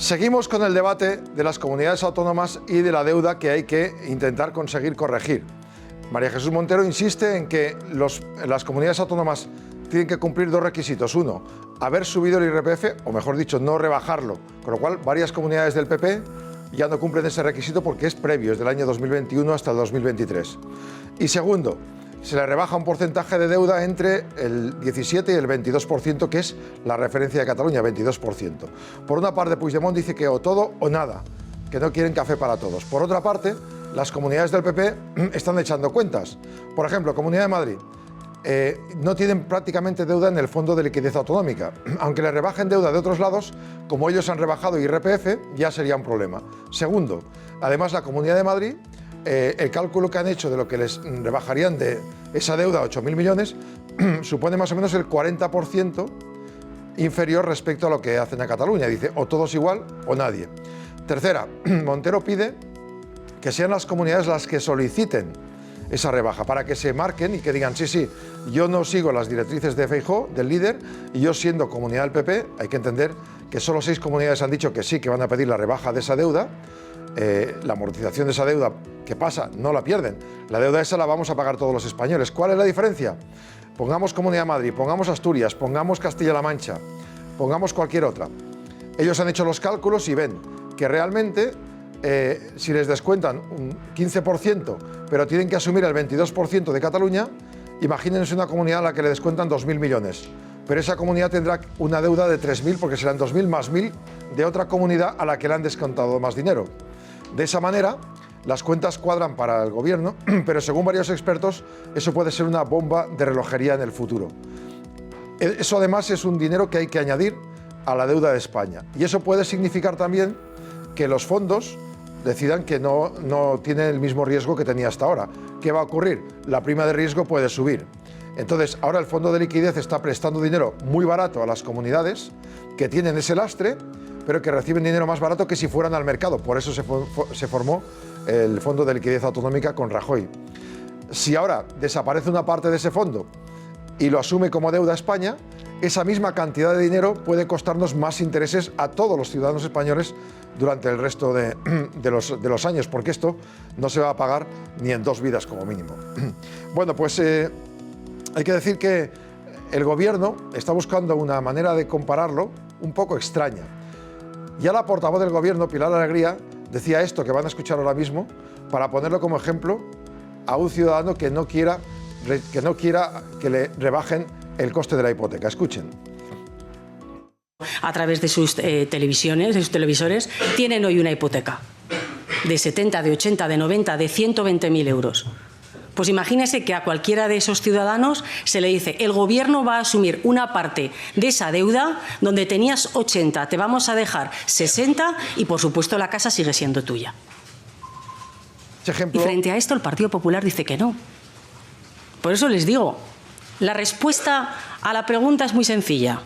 Seguimos con el debate de las comunidades autónomas y de la deuda que hay que intentar conseguir corregir. María Jesús Montero insiste en que las comunidades autónomas tienen que cumplir dos requisitos. Uno, haber subido el IRPF, o mejor dicho, no rebajarlo. Con lo cual, varias comunidades del PP ya no cumplen ese requisito porque es previo, es del año 2021 hasta el 2023. Y segundo, se le rebaja un porcentaje de deuda entre el 17 y el 22%, que es la referencia de Cataluña, 22%. Por una parte, Puigdemont dice que o todo o nada, que no quieren café para todos. Por otra parte, las comunidades del PP están echando cuentas. Por ejemplo, Comunidad de Madrid no tienen prácticamente deuda en el Fondo de Liquidez Autonómica. Aunque le rebajen deuda de otros lados, como ellos han rebajado IRPF, ya sería un problema. Segundo, además la Comunidad de Madrid, el cálculo que han hecho de lo que les rebajarían de esa deuda, 8.000 millones, supone más o menos el 40% inferior respecto a lo que hacen a Cataluña. Dice, o todos igual o nadie. Tercera, Montero pide que sean las comunidades las que soliciten esa rebaja, para que se marquen y que digan, sí, yo no sigo las directrices de Feijóo, del líder, y yo siendo comunidad del PP, hay que entender que solo 6 comunidades han dicho que sí, que van a pedir la rebaja de esa deuda. La amortización de esa deuda, ¿qué pasa? No la pierden. La deuda esa la vamos a pagar todos los españoles. ¿Cuál es la diferencia? Pongamos Comunidad de Madrid, pongamos Asturias, pongamos Castilla-La Mancha, pongamos cualquier otra. Ellos han hecho los cálculos y ven que realmente si les descuentan un 15%, pero tienen que asumir el 22% de Cataluña, imagínense una comunidad a la que le descuentan 2.000 millones. Pero esa comunidad tendrá una deuda de 3.000 porque serán 2.000 más 1.000 de otra comunidad a la que le han descontado más dinero. De esa manera, las cuentas cuadran para el gobierno, pero según varios expertos, eso puede ser una bomba de relojería en el futuro. Eso además es un dinero que hay que añadir a la deuda de España. Y eso puede significar también que los fondos decidan que no tienen el mismo riesgo que tenía hasta ahora. ¿Qué va a ocurrir? La prima de riesgo puede subir. Entonces, ahora el Fondo de Liquidez está prestando dinero muy barato a las comunidades que tienen ese lastre, pero que reciben dinero más barato que si fueran al mercado. Por eso se formó el Fondo de Liquidez Autonómica con Rajoy. Si ahora desaparece una parte de ese fondo y lo asume como deuda España, esa misma cantidad de dinero puede costarnos más intereses a todos los ciudadanos españoles durante el resto de los años, porque esto no se va a pagar ni en 2 vidas como mínimo. Bueno, pues hay que decir que el gobierno está buscando una manera de compararlo un poco extraña. Ya la portavoz del gobierno, Pilar Alegría, decía esto que van a escuchar ahora mismo, para ponerlo como ejemplo a un ciudadano que no quiera que le rebajen el coste de la hipoteca. Escuchen. A través de sus televisiones, de sus televisores, tienen hoy una hipoteca de 70, de 80, de 90, de 120.000 euros. Pues imagínese que a cualquiera de esos ciudadanos se le dice, el gobierno va a asumir una parte de esa deuda, donde tenías 80, te vamos a dejar 60 y por supuesto la casa sigue siendo tuya. Y frente a esto el Partido Popular dice que no. Por eso les digo, la respuesta a la pregunta es muy sencilla.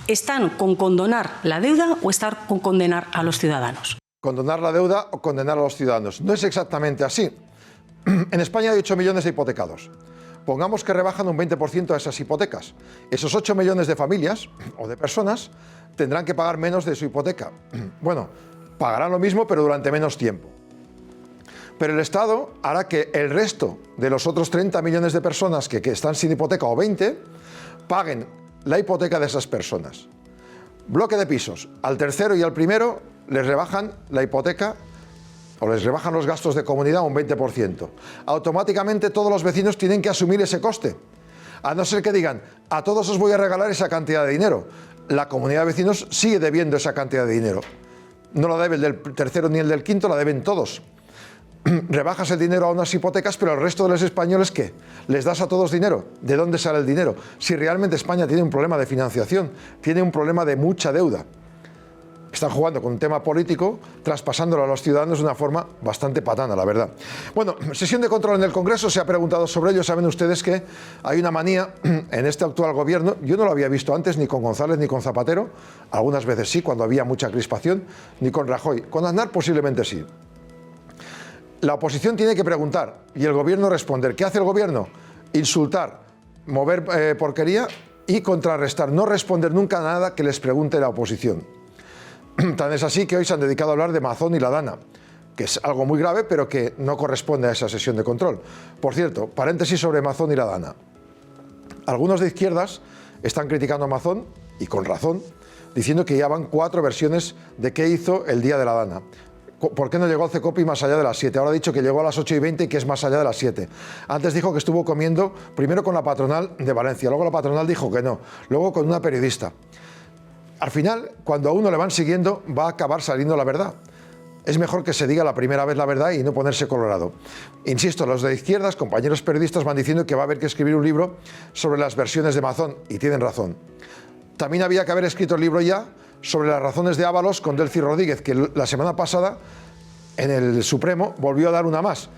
¿Están con condonar la deuda o están con condenar a los ciudadanos? Condonar la deuda o condenar a los ciudadanos. No es exactamente así. En España hay 8 millones de hipotecados. Pongamos que rebajan un 20% a esas hipotecas. Esos 8 millones de familias o de personas tendrán que pagar menos de su hipoteca. Bueno, pagarán lo mismo pero durante menos tiempo. Pero el Estado hará que el resto de los otros 30 millones de personas que están sin hipoteca o 20 paguen la hipoteca de esas personas. Bloque de pisos. Al tercero y al primero les rebajan la hipoteca o les rebajan los gastos de comunidad un 20%. Automáticamente todos los vecinos tienen que asumir ese coste. A no ser que digan, a todos os voy a regalar esa cantidad de dinero. La comunidad de vecinos sigue debiendo esa cantidad de dinero. No la debe el del tercero ni el del quinto, la deben todos. Rebajas el dinero a unas hipotecas, pero al resto de los españoles, ¿qué? ¿Les das a todos dinero? ¿De dónde sale el dinero? Si realmente España tiene un problema de financiación, tiene un problema de mucha deuda. Están jugando con un tema político, traspasándolo a los ciudadanos de una forma bastante patana, la verdad. Bueno, sesión de control en el Congreso, se ha preguntado sobre ello. Saben ustedes que hay una manía en este actual gobierno, yo no lo había visto antes ni con González ni con Zapatero, algunas veces sí, cuando había mucha crispación, ni con Rajoy. Con Aznar posiblemente sí. La oposición tiene que preguntar y el gobierno responder. ¿Qué hace el gobierno? Insultar, mover porquería y contrarrestar. No responder nunca a nada que les pregunte la oposición. Tan es así que hoy se han dedicado a hablar de Amazon y la Dana, que es algo muy grave, pero que no corresponde a esa sesión de control. Por cierto, paréntesis sobre Amazon y la Dana. Algunos de izquierdas están criticando a Amazon, y con razón, diciendo que ya van 4 versiones de qué hizo el día de la Dana. ¿Por qué no llegó al CECOPI más allá de las 7? Ahora ha dicho que llegó a las 8:20 y que es más allá de las 7. Antes dijo que estuvo comiendo primero con la patronal de Valencia, luego la patronal dijo que no, luego con una periodista. Al final, cuando a uno le van siguiendo, va a acabar saliendo la verdad. Es mejor que se diga la primera vez la verdad y no ponerse colorado. Insisto, los de izquierdas, compañeros periodistas, van diciendo que va a haber que escribir un libro sobre las versiones de Amazon, y tienen razón. También había que haber escrito el libro ya sobre las razones de Ábalos con Delcy Rodríguez, que la semana pasada en el Supremo volvió a dar una más.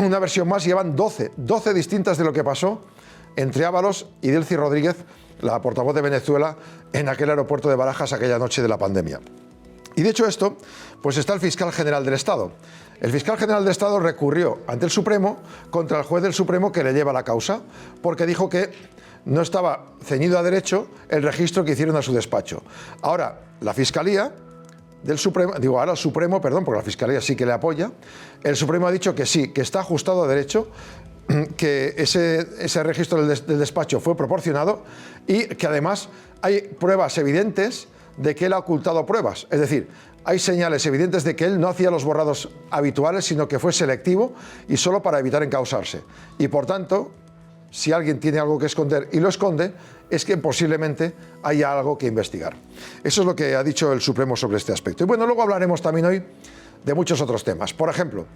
Una versión más, llevan 12 distintas de lo que pasó entre Ábalos y Delcy Rodríguez, la portavoz de Venezuela, en aquel aeropuerto de Barajas aquella noche de la pandemia. Y dicho esto, pues está el fiscal general del Estado. El fiscal general del Estado recurrió ante el Supremo contra el juez del Supremo que le lleva la causa, porque dijo que no estaba ceñido a derecho el registro que hicieron a su despacho. Ahora, la Fiscalía del Supremo, ahora el Supremo, perdón, porque la Fiscalía sí que le apoya, el Supremo ha dicho que sí, que está ajustado a derecho, que ese registro del despacho fue proporcionado y que además hay pruebas evidentes de que él ha ocultado pruebas. Es decir, hay señales evidentes de que él no hacía los borrados habituales, sino que fue selectivo y solo para evitar encausarse. Y por tanto, si alguien tiene algo que esconder y lo esconde, es que posiblemente haya algo que investigar. Eso es lo que ha dicho el Supremo sobre este aspecto. Y bueno, luego hablaremos también hoy de muchos otros temas. Por ejemplo,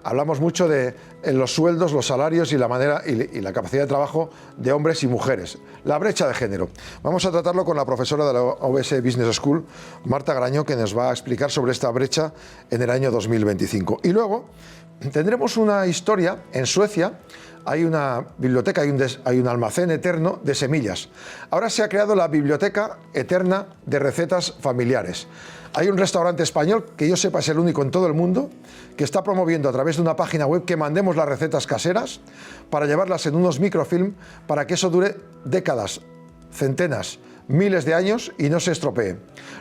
hablamos mucho de los sueldos, los salarios y la manera y la capacidad de trabajo de hombres y mujeres. La brecha de género. Vamos a tratarlo con la profesora de la OBS Business School, Marta Grañó, que nos va a explicar sobre esta brecha en el año 2025. Y luego tendremos una historia en Suecia. Hay una biblioteca, hay un almacén eterno de semillas. Ahora se ha creado la Biblioteca Eterna de Recetas Familiares. Hay un restaurante español, que yo sepa es el único en todo el mundo, que está promoviendo a través de una página web que mandemos las recetas caseras para llevarlas en unos microfilm para que eso dure décadas, centenas, miles de años y no se estropee.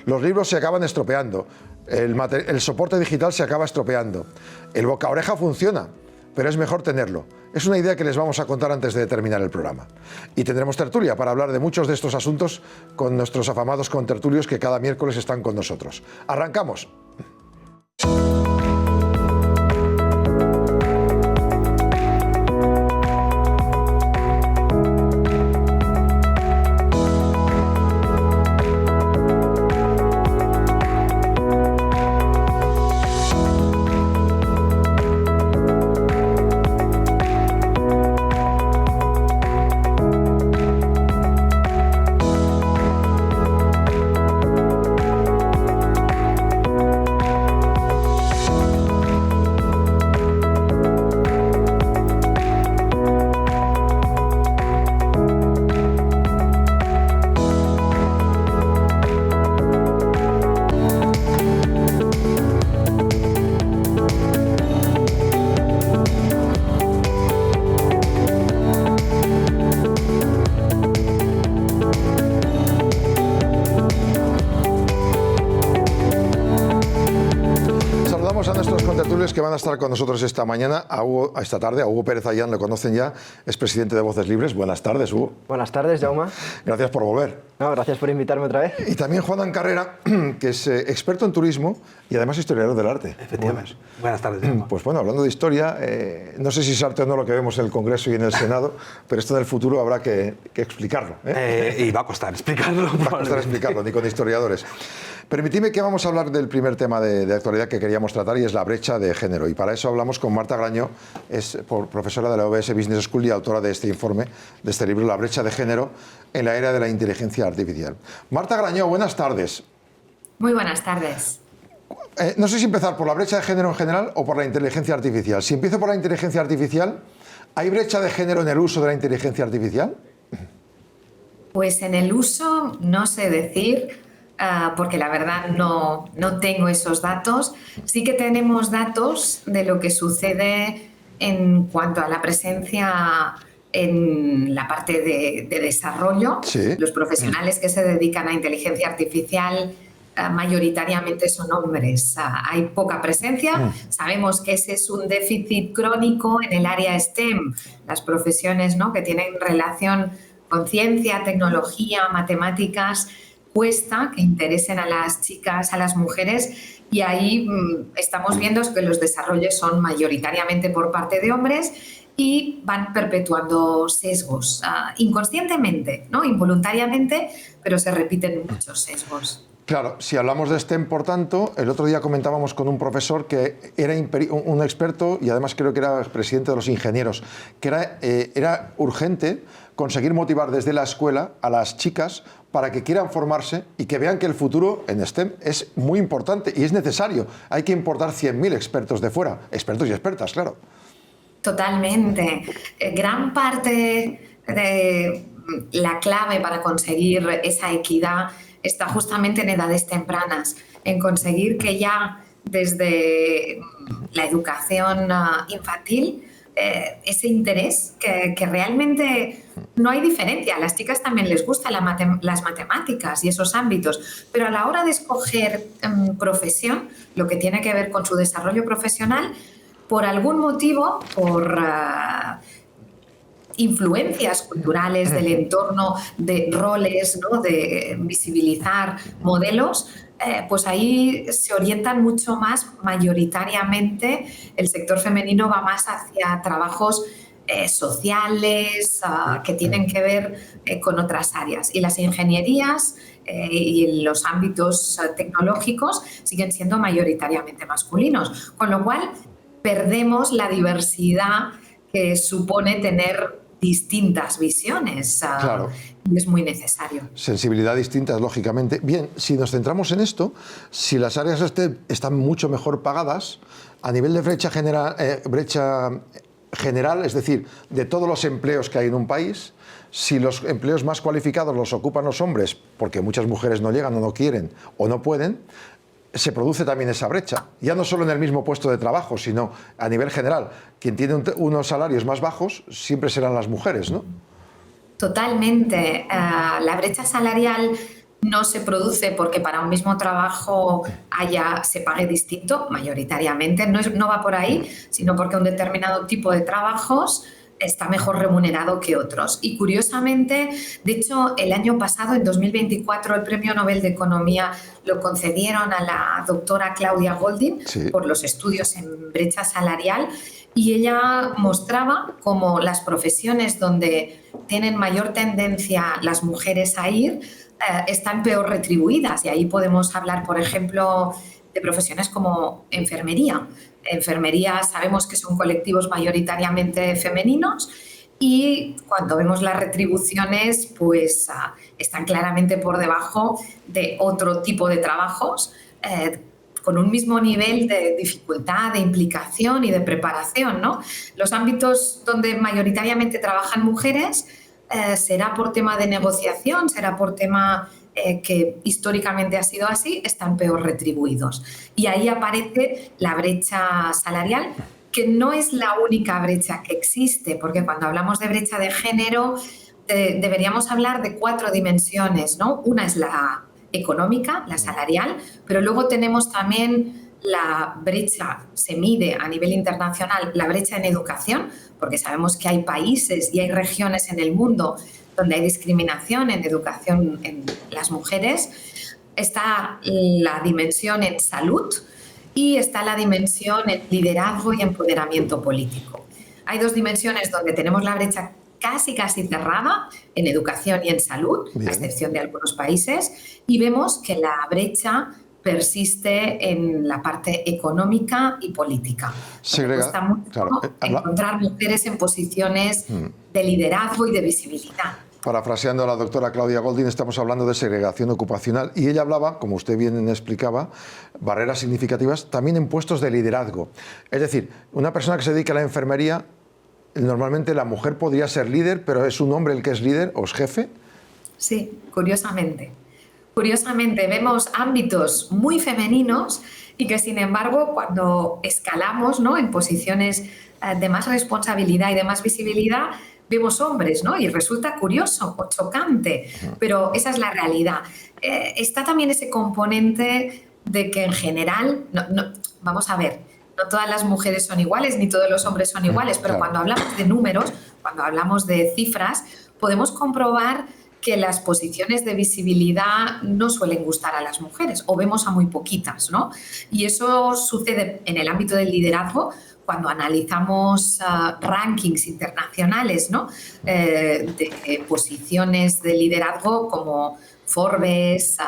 Los libros se acaban estropeando, el soporte digital se acaba estropeando, el boca a oreja funciona, pero es mejor tenerlo. Es una idea que les vamos a contar antes de terminar el programa. Y tendremos tertulia para hablar de muchos de estos asuntos con nuestros afamados contertulios que cada miércoles están con nosotros. ¡Arrancamos! Que van a estar con nosotros esta mañana, esta tarde, a Hugo Pérez Ayán, lo conocen ya, es presidente de Voces Libres. Buenas tardes, Hugo. Buenas tardes, Jaume. Gracias por volver. No, gracias por invitarme otra vez. Y también Juan Carrera, que es experto en turismo y además historiador del arte. Efectivamente. Buenas tardes, Jaume. Pues bueno, hablando de historia, no sé si es arte o no lo que vemos en el Congreso y en el Senado, pero esto en el futuro habrá que explicarlo. Y va a costar explicarlo. Va a costar explicarlo, ni con historiadores. Permitidme que vamos a hablar del primer tema de actualidad que queríamos tratar y es la brecha de género. Y para eso hablamos con Marta Grañó, es profesora de la OBS Business School y autora de este informe, de este libro, La brecha de género en la era de la inteligencia artificial. Marta Grañó, buenas tardes. Muy buenas tardes. No sé si empezar por la brecha de género en general o por la inteligencia artificial. Si empiezo por la inteligencia artificial, ¿hay brecha de género en el uso de la inteligencia artificial? Pues en el uso no sé decir, porque la verdad no tengo esos datos. Sí que tenemos datos de lo que sucede en cuanto a la presencia en la parte de desarrollo. Sí. Los profesionales que se dedican a inteligencia artificial mayoritariamente son hombres. Hay poca presencia. Sabemos que ese es un déficit crónico en el área STEM, las profesiones, ¿no?, que tienen relación con ciencia, tecnología, matemáticas. Cuesta que interesen a las chicas, a las mujeres, y ahí estamos viendo que los desarrollos son mayoritariamente por parte de hombres y van perpetuando sesgos inconscientemente, ¿no?, involuntariamente, pero se repiten muchos sesgos. Claro, si hablamos de STEM, por tanto, el otro día comentábamos con un profesor que era un experto y además creo que era presidente de los ingenieros, que era urgente conseguir motivar desde la escuela a las chicas para que quieran formarse y que vean que el futuro en STEM es muy importante y es necesario. Hay que importar 100.000 expertos de fuera, expertos y expertas, claro. Totalmente. Gran parte de la clave para conseguir esa equidad está justamente en edades tempranas, en conseguir que ya desde la educación infantil ese interés, que realmente no hay diferencia. A las chicas también les gustan las matemáticas y esos ámbitos, pero a la hora de escoger profesión, lo que tiene que ver con su desarrollo profesional, por algún motivo, por influencias culturales del entorno, de roles, ¿no?, de visibilizar modelos, pues ahí se orientan mucho más, mayoritariamente el sector femenino va más hacia trabajos sociales, que tienen que ver con otras áreas. Y las ingenierías y los ámbitos tecnológicos siguen siendo mayoritariamente masculinos, con lo cual perdemos la diversidad que supone tener distintas visiones. Claro. Y es muy necesario. Sensibilidad distintas, lógicamente. Bien, si nos centramos en esto, si las áreas están mucho mejor pagadas, a nivel de brecha general, es decir, de todos los empleos que hay en un país, si los empleos más cualificados los ocupan los hombres, porque muchas mujeres no llegan o no quieren o no pueden, se produce también esa brecha, ya no solo en el mismo puesto de trabajo, sino a nivel general. Quien tiene unos salarios más bajos siempre serán las mujeres, ¿no? Totalmente. La brecha salarial no se produce porque para un mismo trabajo se pague distinto, mayoritariamente. No va por ahí, sino porque un determinado tipo de trabajos está mejor remunerado que otros. Y curiosamente, de hecho, el año pasado, en 2024, el Premio Nobel de Economía lo concedieron a la doctora Claudia Goldin, sí, por los estudios en brecha salarial, y ella mostraba cómo las profesiones donde tienen mayor tendencia las mujeres a ir están peor retribuidas. Y ahí podemos hablar, por ejemplo, de profesiones como enfermería. Enfermería sabemos que son colectivos mayoritariamente femeninos y cuando vemos las retribuciones pues están claramente por debajo de otro tipo de trabajos con un mismo nivel de dificultad, de implicación y de preparación, ¿no? Los ámbitos donde mayoritariamente trabajan mujeres será por tema de negociación, será por tema que históricamente ha sido así, están peor retribuidos. Y ahí aparece la brecha salarial, que no es la única brecha que existe, porque cuando hablamos de brecha de género deberíamos hablar de 4 dimensiones, ¿no? Una es la económica, la salarial, pero luego tenemos también la brecha, se mide a nivel internacional, la brecha en educación, porque sabemos que hay países y hay regiones en el mundo donde hay discriminación en educación en las mujeres. Está la dimensión en salud y está la dimensión en liderazgo y empoderamiento político. Hay 2 dimensiones donde tenemos la brecha casi cerrada, en educación y en salud, a excepción de algunos países, y vemos que la brecha persiste en la parte económica y política. Cuesta mucho encontrar mujeres en posiciones de liderazgo y de visibilidad. Parafraseando a la doctora Claudia Goldin, estamos hablando de segregación ocupacional y ella hablaba, como usted bien explicaba, barreras significativas también en puestos de liderazgo. Es decir, una persona que se dedica a la enfermería, normalmente la mujer podría ser líder, pero ¿es un hombre el que es líder o es jefe? Sí, curiosamente. Curiosamente vemos ámbitos muy femeninos y que sin embargo cuando escalamos, ¿no?, en posiciones de más responsabilidad y de más visibilidad, vemos hombres, ¿no? Y resulta curioso o chocante, pero esa es la realidad. Está también ese componente de que en general, vamos a ver, no todas las mujeres son iguales ni todos los hombres son iguales, pero cuando hablamos de números, cuando hablamos de cifras, podemos comprobar que las posiciones de visibilidad no suelen gustar a las mujeres o vemos a muy poquitas, ¿no? Y eso sucede en el ámbito del liderazgo cuando analizamos rankings internacionales, ¿no? De posiciones de liderazgo como Forbes,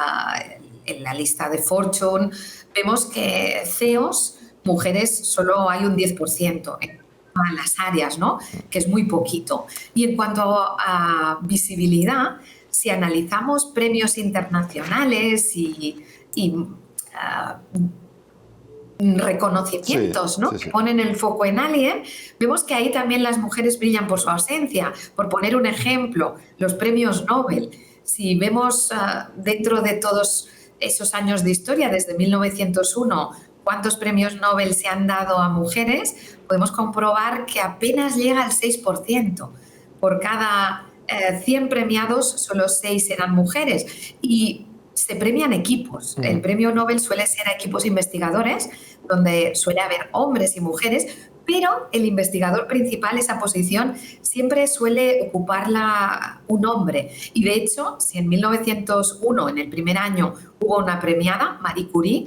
en la lista de Fortune, vemos que CEOs, mujeres, solo hay un 10% en todas las áreas, ¿no? Que es muy poquito. Y en cuanto a visibilidad, si analizamos premios internacionales y reconocimientos, ¿no? Que ponen el foco en alguien, vemos que ahí también las mujeres brillan por su ausencia. Por poner un ejemplo, los premios Nobel. Si vemos dentro de todos esos años de historia, desde 1901, cuántos premios Nobel se han dado a mujeres, podemos comprobar que apenas llega al 6%. Por cada 100 premiados, solo 6 eran mujeres. Y se premian equipos. El premio Nobel suele ser a equipos investigadores, donde suele haber hombres y mujeres, pero el investigador principal, esa posición, siempre suele ocuparla un hombre. Y de hecho, si en 1901, en el primer año, hubo una premiada, Marie Curie,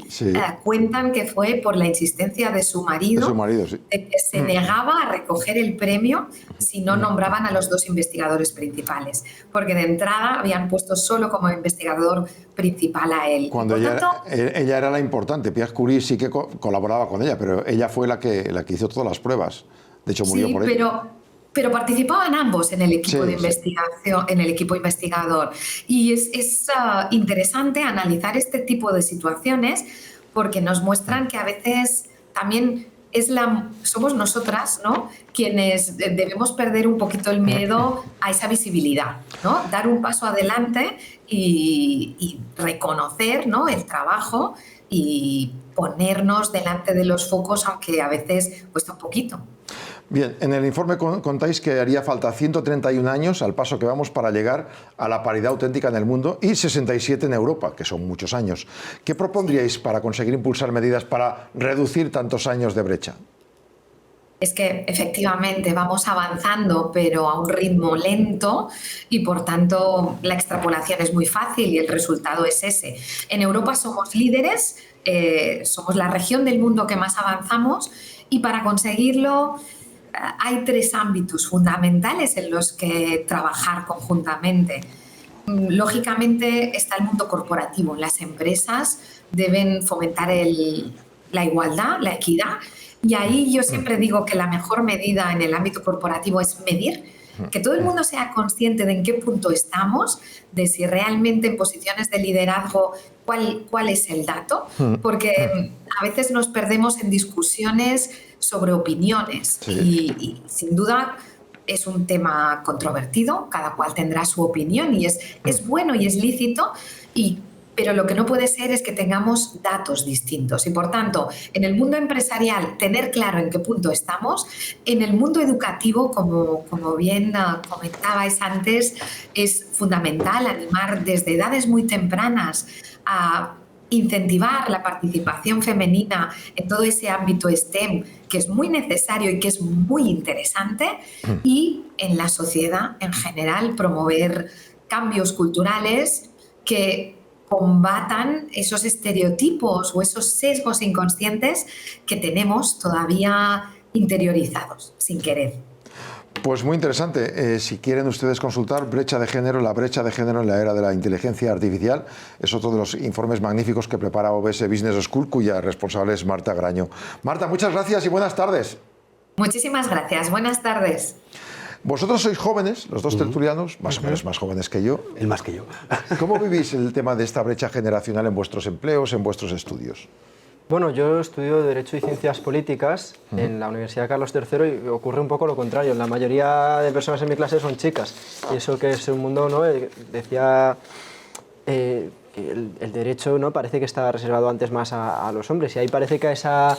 cuentan que fue por la insistencia de su marido, de que se negaba a recoger el premio si no nombraban a los 2 investigadores principales, porque de entrada habían puesto solo como investigador principal a él. Cuando ella era la importante, Pierre Curie sí que colaboraba con ella, pero ella fue la que hizo todas las pruebas. De hecho, murió por ello. Pero participaban ambos en el equipo de investigación, en el equipo investigador. Y es interesante analizar este tipo de situaciones porque nos muestran que a veces también somos nosotras, ¿no?, quienes debemos perder un poquito el miedo a esa visibilidad, ¿no? Dar un paso adelante y reconocer, ¿no?, el trabajo y ponernos delante de los focos, aunque a veces cuesta un poquito. Bien, en el informe contáis que haría falta 131 años al paso que vamos para llegar a la paridad auténtica en el mundo y 67 en Europa, que son muchos años. ¿Qué propondríais para conseguir impulsar medidas para reducir tantos años de brecha? Es que efectivamente vamos avanzando, pero a un ritmo lento y por tanto la extrapolación es muy fácil y el resultado es ese. En Europa somos líderes, somos la región del mundo que más avanzamos y para conseguirlo hay 3 ámbitos fundamentales en los que trabajar conjuntamente. Lógicamente está el mundo corporativo. Las empresas deben fomentar la igualdad, la equidad. Y ahí yo siempre digo que la mejor medida en el ámbito corporativo es medir, que todo el mundo sea consciente de en qué punto estamos, de si realmente en posiciones de liderazgo cuál es el dato, porque a veces nos perdemos en discusiones sobre opiniones y sin duda es un tema controvertido, cada cual tendrá su opinión y es bueno y es lícito, pero lo que no puede ser es que tengamos datos distintos y por tanto en el mundo empresarial tener claro en qué punto estamos, en el mundo educativo como bien comentabais antes, es fundamental animar desde edades muy tempranas a incentivar la participación femenina en todo ese ámbito STEM, que es muy necesario y que es muy interesante, y en la sociedad en general promover cambios culturales que combatan esos estereotipos o esos sesgos inconscientes que tenemos todavía interiorizados, sin querer. Pues muy interesante. Si quieren ustedes consultar brecha de género, la brecha de género en la era de la inteligencia artificial, es otro de los informes magníficos que prepara OBS Business School, cuya responsable es Marta Graño. Marta, muchas gracias y buenas tardes. Muchísimas gracias. Buenas tardes. Vosotros sois jóvenes, los 2 tertulianos, más o menos más jóvenes que yo. El más que yo. ¿Cómo vivís el tema de esta brecha generacional en vuestros empleos, en vuestros estudios? Bueno, yo estudio Derecho y Ciencias Políticas en la Universidad Carlos III y ocurre un poco lo contrario. La mayoría de personas en mi clase son chicas y eso que es un mundo, ¿no? Decía el derecho, ¿no? Parece que está reservado antes más a los hombres y ahí parece que esa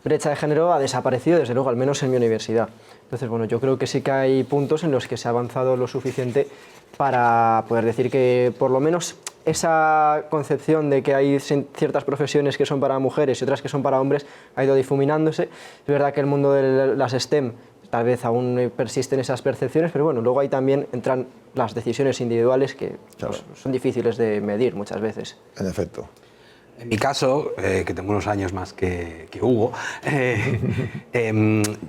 brecha de género ha desaparecido, desde luego, al menos en mi universidad. Entonces, bueno, yo creo que sí que hay puntos en los que se ha avanzado lo suficiente para poder decir que por lo menos esa concepción de que hay ciertas profesiones que son para mujeres y otras que son para hombres ha ido difuminándose. Es verdad que el mundo de las STEM tal vez aún persisten esas percepciones, pero bueno, luego ahí también entran las decisiones individuales que pues, son difíciles de medir muchas veces. En efecto. En mi caso, que tengo unos años más que Hugo,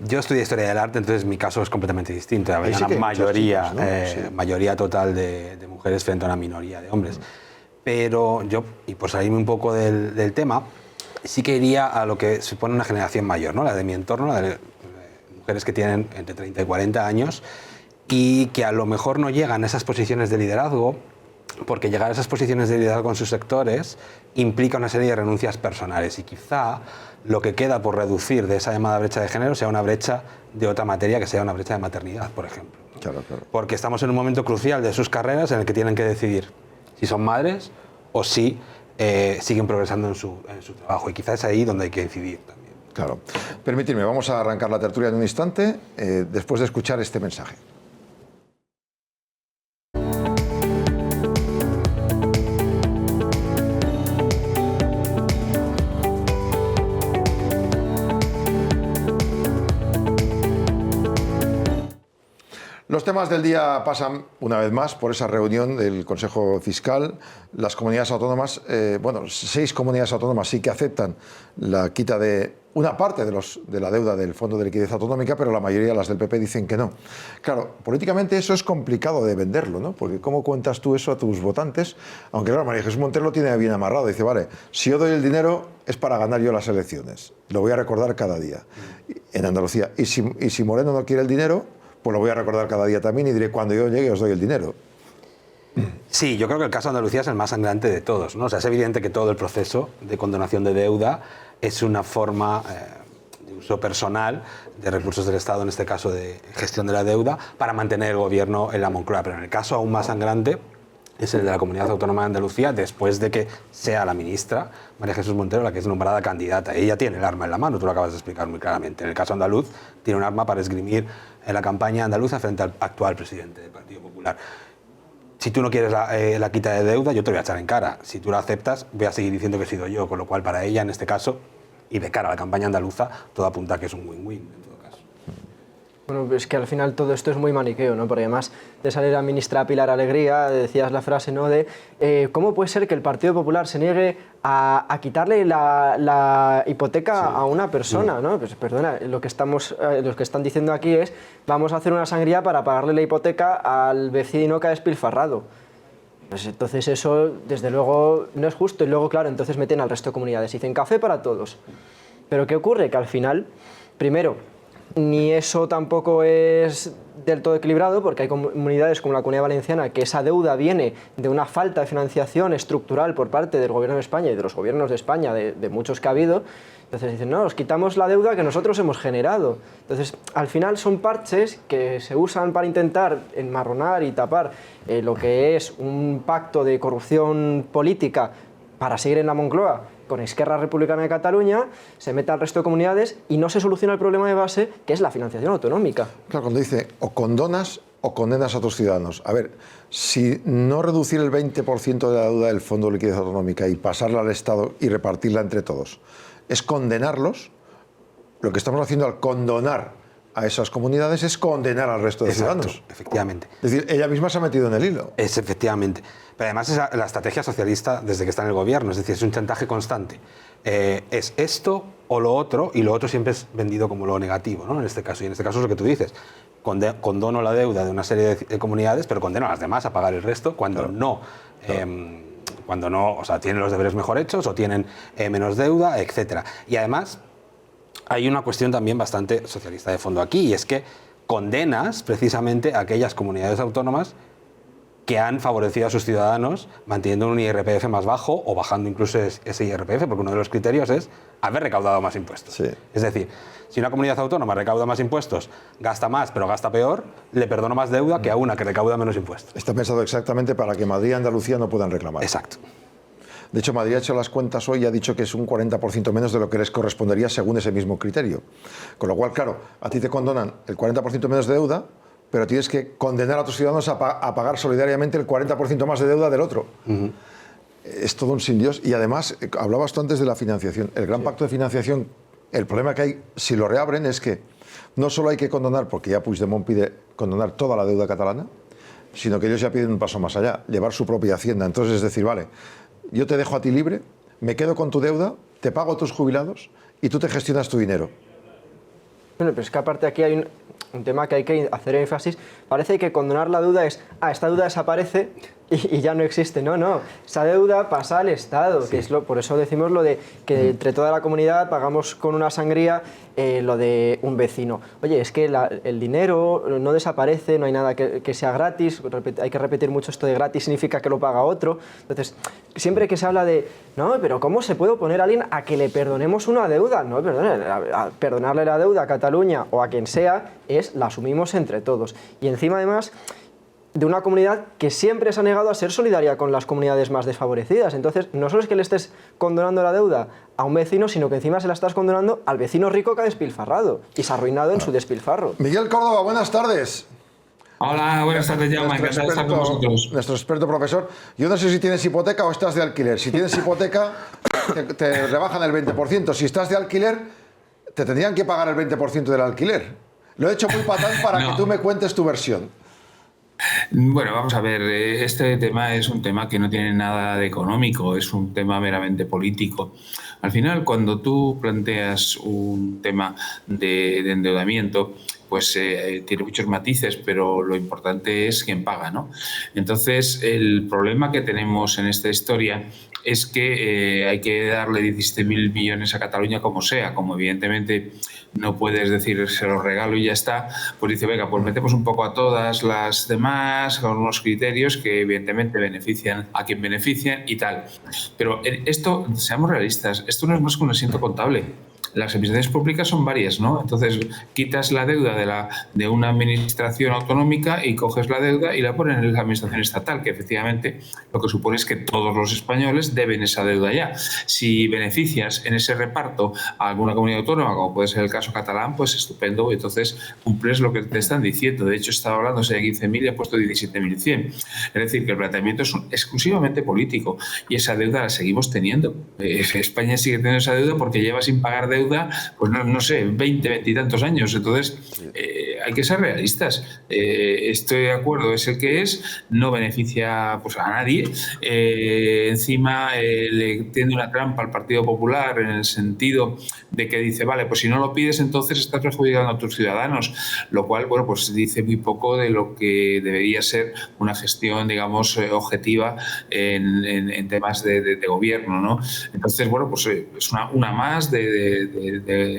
yo estudié Historia del Arte, entonces mi caso es completamente distinto. Había una mayoría, chicas, ¿no? Sí. mayoría total de mujeres frente a una minoría de hombres. Pero yo, y por salirme un poco del tema, sí que iría a lo que supone una generación mayor, ¿no? La de mi entorno, la de mujeres que tienen entre 30 y 40 años y que a lo mejor no llegan a esas posiciones de liderazgo, porque llegar a esas posiciones de liderazgo en sus sectores implica una serie de renuncias personales y quizá lo que queda por reducir de esa llamada brecha de género sea una brecha de otra materia, que sea una brecha de maternidad, por ejemplo, ¿no? Claro. Porque estamos en un momento crucial de sus carreras en el que tienen que decidir si son madres o si siguen progresando en su trabajo, y quizá es ahí donde hay que incidir también. Claro. Permitidme, vamos a arrancar la tertulia en un instante, después de escuchar este mensaje. Los temas del día pasan una vez más por esa reunión del Consejo Fiscal. Las comunidades autónomas, 6 comunidades autónomas sí que aceptan la quita de una parte de la deuda del Fondo de Liquidez Autonómica, pero la mayoría, las del PP, dicen que no. Claro, políticamente eso es complicado de venderlo, ¿no? Porque ¿cómo cuentas tú eso a tus votantes? Aunque claro, María Jesús Montero lo tiene bien amarrado. Dice, vale, si yo doy el dinero es para ganar yo las elecciones. Lo voy a recordar cada día en Andalucía. Y si Moreno no quiere el dinero, pues lo voy a recordar cada día también y diré, cuando yo llegue os doy el dinero. Sí, yo creo que el caso de Andalucía es el más sangrante de todos, ¿no? O sea, es evidente que todo el proceso de condonación de deuda es una forma de uso personal de recursos del Estado, en este caso de gestión de la deuda, para mantener el gobierno en la Moncloa. Pero en el caso aún más sangrante es el de la Comunidad Autónoma de Andalucía, después de que sea la ministra María Jesús Montero la que es nombrada candidata. Ella tiene el arma en la mano, tú lo acabas de explicar muy claramente. En el caso andaluz, tiene un arma para esgrimir en la campaña andaluza frente al actual presidente del Partido Popular. Si tú no quieres la quita de deuda, yo te voy a echar en cara. Si tú la aceptas, voy a seguir diciendo que he sido yo, con lo cual para ella, en este caso, y de cara a la campaña andaluza, todo apunta a que es un win-win en todo caso. Bueno, es que al final todo esto es muy maniqueo, ¿no? Porque además de salir la ministra Pilar Alegría, decías la frase, ¿no? De ¿cómo puede ser que el Partido Popular se niegue a quitarle la hipoteca a una persona, ¿no? Pues perdona, lo que están diciendo aquí es vamos a hacer una sangría para pagarle la hipoteca al vecino que ha despilfarrado. Pues entonces eso, desde luego, no es justo. Y luego, claro, entonces meten al resto de comunidades. Dicen café para todos. Pero ¿qué ocurre? Que al final, primero, ni eso tampoco es del todo equilibrado, porque hay comunidades como la Comunidad Valenciana que esa deuda viene de una falta de financiación estructural por parte del Gobierno de España y de los gobiernos de España, de muchos que ha habido. Entonces dicen, no, os quitamos la deuda que nosotros hemos generado. Entonces, al final son parches que se usan para intentar enmarronar y tapar lo que es un pacto de corrupción política para seguir en la Moncloa con Esquerra Republicana de Cataluña, se mete al resto de comunidades y no se soluciona el problema de base, que es la financiación autonómica. Claro, cuando dice o condonas o condenas a tus ciudadanos. A ver, si no reducir el 20% de la deuda del Fondo de Liquidez Autonómica y pasarla al Estado y repartirla entre todos, es condenarlos, lo que estamos haciendo al condonar a esas comunidades es condenar al resto de ciudadanos. Efectivamente. Es decir, ella misma se ha metido en el hilo. Es efectivamente. Pero además es la estrategia socialista desde que está en el gobierno, es decir, es un chantaje constante. Es esto o lo otro, y lo otro siempre es vendido como lo negativo, ¿no? En este caso, y en este caso es lo que tú dices. Condono la deuda de una serie de comunidades, pero condeno a las demás a pagar el resto cuando no. Cuando no, o sea, tienen los deberes mejor hechos o tienen menos deuda, etcétera. Y además hay una cuestión también bastante socialista de fondo aquí, y es que condenas precisamente a aquellas comunidades autónomas que han favorecido a sus ciudadanos manteniendo un IRPF más bajo o bajando incluso ese IRPF, porque uno de los criterios es haber recaudado más impuestos. Sí. Es decir, si una comunidad autónoma recauda más impuestos, gasta más pero gasta peor, le perdono más deuda que a una que recauda menos impuestos. Está pensado exactamente para que Madrid y Andalucía no puedan reclamar. Exacto. De hecho, Madrid ha hecho las cuentas hoy y ha dicho que es un 40% menos de lo que les correspondería según ese mismo criterio. Con lo cual, claro, a ti te condonan el 40% menos de deuda, pero tienes que condenar a tus ciudadanos a pagar solidariamente el 40% más de deuda del otro. Es todo un sin Dios. Y además, hablabas tú antes de la financiación. El gran pacto de financiación, el problema que hay, si lo reabren, es que no solo hay que condonar, porque ya Puigdemont pide condonar toda la deuda catalana, sino que ellos ya piden un paso más allá, llevar su propia hacienda. Entonces, es decir, vale, yo te dejo a ti libre, me quedo con tu deuda, te pago a tus jubilados y tú te gestionas tu dinero. Bueno, pero es que aparte aquí hay un tema que hay que hacer énfasis. Parece que condonar la deuda es, esta deuda desaparece y ya no existe. No, no, esa deuda pasa al Estado, que es por eso decimos lo de que entre toda la comunidad pagamos con una sangría lo de un vecino. Oye, es que el dinero no desaparece, no hay nada que sea gratis, hay que repetir mucho esto de gratis significa que lo paga otro. Entonces, siempre que se habla de, no, pero ¿cómo se puede oponer a alguien a que le perdonemos una deuda? No, perdonarle la deuda a Cataluña o a quien sea, la asumimos entre todos. Y encima además de una comunidad que siempre se ha negado a ser solidaria con las comunidades más desfavorecidas. Entonces, no solo es que le estés condonando la deuda a un vecino, sino que encima se la estás condonando al vecino rico que ha despilfarrado y se ha arruinado en su despilfarro. Miguel Córdoba, buenas tardes. Hola, buenas tardes, Jaume, encantado de estar con vosotros. Nuestro experto profesor. Yo no sé si tienes hipoteca o estás de alquiler. Si tienes hipoteca, te rebajan el 20%. Si estás de alquiler, te tendrían que pagar el 20% del alquiler. Lo he hecho muy patán para que tú me cuentes tu versión. Bueno, vamos a ver, este tema es un tema que no tiene nada de económico, es un tema meramente político. Al final, cuando tú planteas un tema de endeudamiento, pues tiene muchos matices, pero lo importante es quién paga, ¿no? Entonces, el problema que tenemos en esta historia es que hay que darle 17.000 millones a Cataluña como sea, como evidentemente no puedes decir se los regalo y ya está, pues dice, venga, pues metemos un poco a todas las demás con unos criterios que evidentemente benefician a quien benefician y tal. Pero esto, seamos realistas, esto no es más que un asiento contable. Las administraciones públicas son varias, ¿no? Entonces, quitas la deuda de una administración autonómica y coges la deuda y la pones en la administración estatal, que efectivamente lo que supone es que todos los españoles deben esa deuda ya. Si beneficias en ese reparto a alguna comunidad autónoma, como puede ser el caso catalán, pues estupendo, entonces cumples lo que te están diciendo. De hecho, estaba hablando de 15.000 y ha puesto 17.100. Es decir, que el planteamiento es exclusivamente político y esa deuda la seguimos teniendo. España sigue teniendo esa deuda porque lleva sin pagar deuda, pues no sé, 20 y tantos años. Entonces, hay que ser realistas. Estoy de acuerdo, es el que es, no beneficia pues, a nadie. Encima le tiende una trampa al Partido Popular en el sentido de que dice, vale, pues si no lo pides, entonces estás perjudicando a tus ciudadanos, lo cual, bueno, pues dice muy poco de lo que debería ser una gestión, digamos, objetiva en temas de gobierno, ¿no? Entonces, bueno, pues es una más de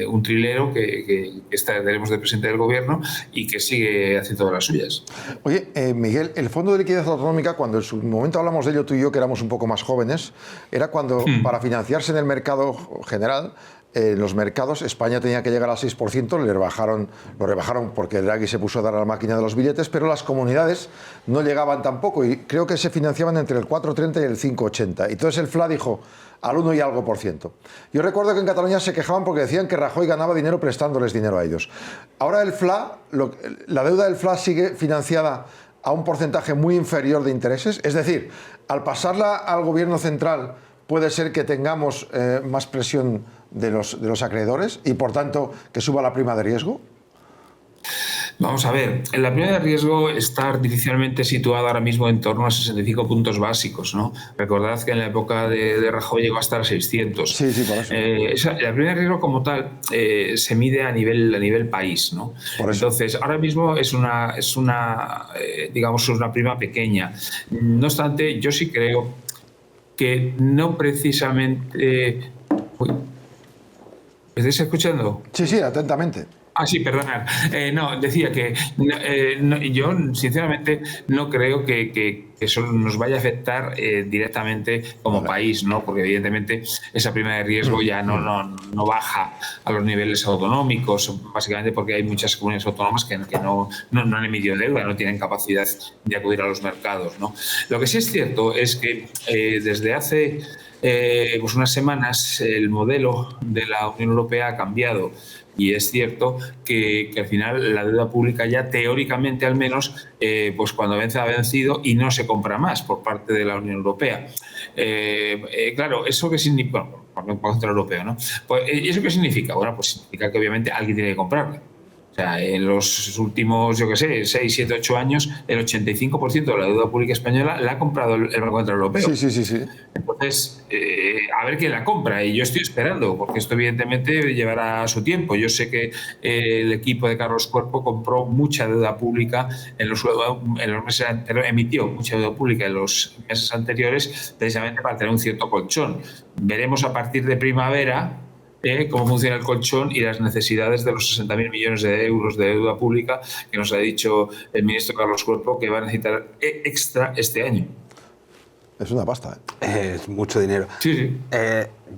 un trilero que tenemos de presidente del gobierno y que sigue haciendo todas las suyas. Oye, Miguel, el Fondo de Liquidez Autonómica, cuando en su momento hablamos de ello tú y yo, que éramos un poco más jóvenes, era cuando para financiarse en el mercado general, en los mercados, España tenía que llegar al 6%, lo rebajaron porque Draghi se puso a dar a la máquina de los billetes, pero las comunidades no llegaban tampoco y creo que se financiaban entre el 4,30 y el 5,80. Y entonces el FLA dijo al 1 y algo por ciento. Yo recuerdo que en Cataluña se quejaban porque decían que Rajoy ganaba dinero prestándoles dinero a ellos. Ahora el FLA, la deuda del FLA sigue financiada a un porcentaje muy inferior de intereses, es decir, al pasarla al gobierno central puede ser que tengamos más presión de los acreedores y, por tanto, que suba la prima de riesgo. Vamos a ver, la prima de riesgo está artificialmente situada ahora mismo en torno a 65 puntos básicos, ¿no? Recordad que en la época de Rajoy llegó hasta 600. Sí, por eso. La prima de riesgo como tal se mide a nivel país, ¿no? Entonces, ahora mismo es una prima pequeña. No obstante, yo sí creo que no precisamente... ¿Me estáis escuchando? Sí, atentamente. Sí, perdonad. No, decía que yo sinceramente no creo que eso nos vaya a afectar directamente como país, ¿no? Porque evidentemente esa prima de riesgo ya no baja a los niveles autonómicos, básicamente porque hay muchas comunidades autónomas que no han emitido deuda, no tienen capacidad de acudir a los mercados, ¿no? Lo que sí es cierto es que desde hace pues unas semanas el modelo de la Unión Europea ha cambiado. Y es cierto que al final la deuda pública ya teóricamente al menos, pues cuando vence ha vencido y no se compra más por parte de la Unión Europea. Claro, ¿eso qué significa? Bueno, Banco Central Europeo, ¿no? Pues, ¿eso qué significa? Bueno, pues significa que obviamente alguien tiene que comprarla. O sea, en los últimos, 6, 7, 8 años, el 85% de la deuda pública española la ha comprado el Banco Central Europeo. Sí. Entonces, a ver quién la compra. Y yo estoy esperando, porque esto evidentemente llevará su tiempo. Yo sé que el equipo de Carlos Cuerpo compró mucha deuda pública en los meses anteriores, emitió mucha deuda pública en los meses anteriores, precisamente para tener un cierto colchón. Veremos a partir de primavera cómo funciona el colchón y las necesidades de los 60.000 millones de euros de deuda pública que nos ha dicho el ministro Carlos Cuerpo que va a necesitar extra este año. Es una pasta, ¿eh? Es mucho dinero. Sí.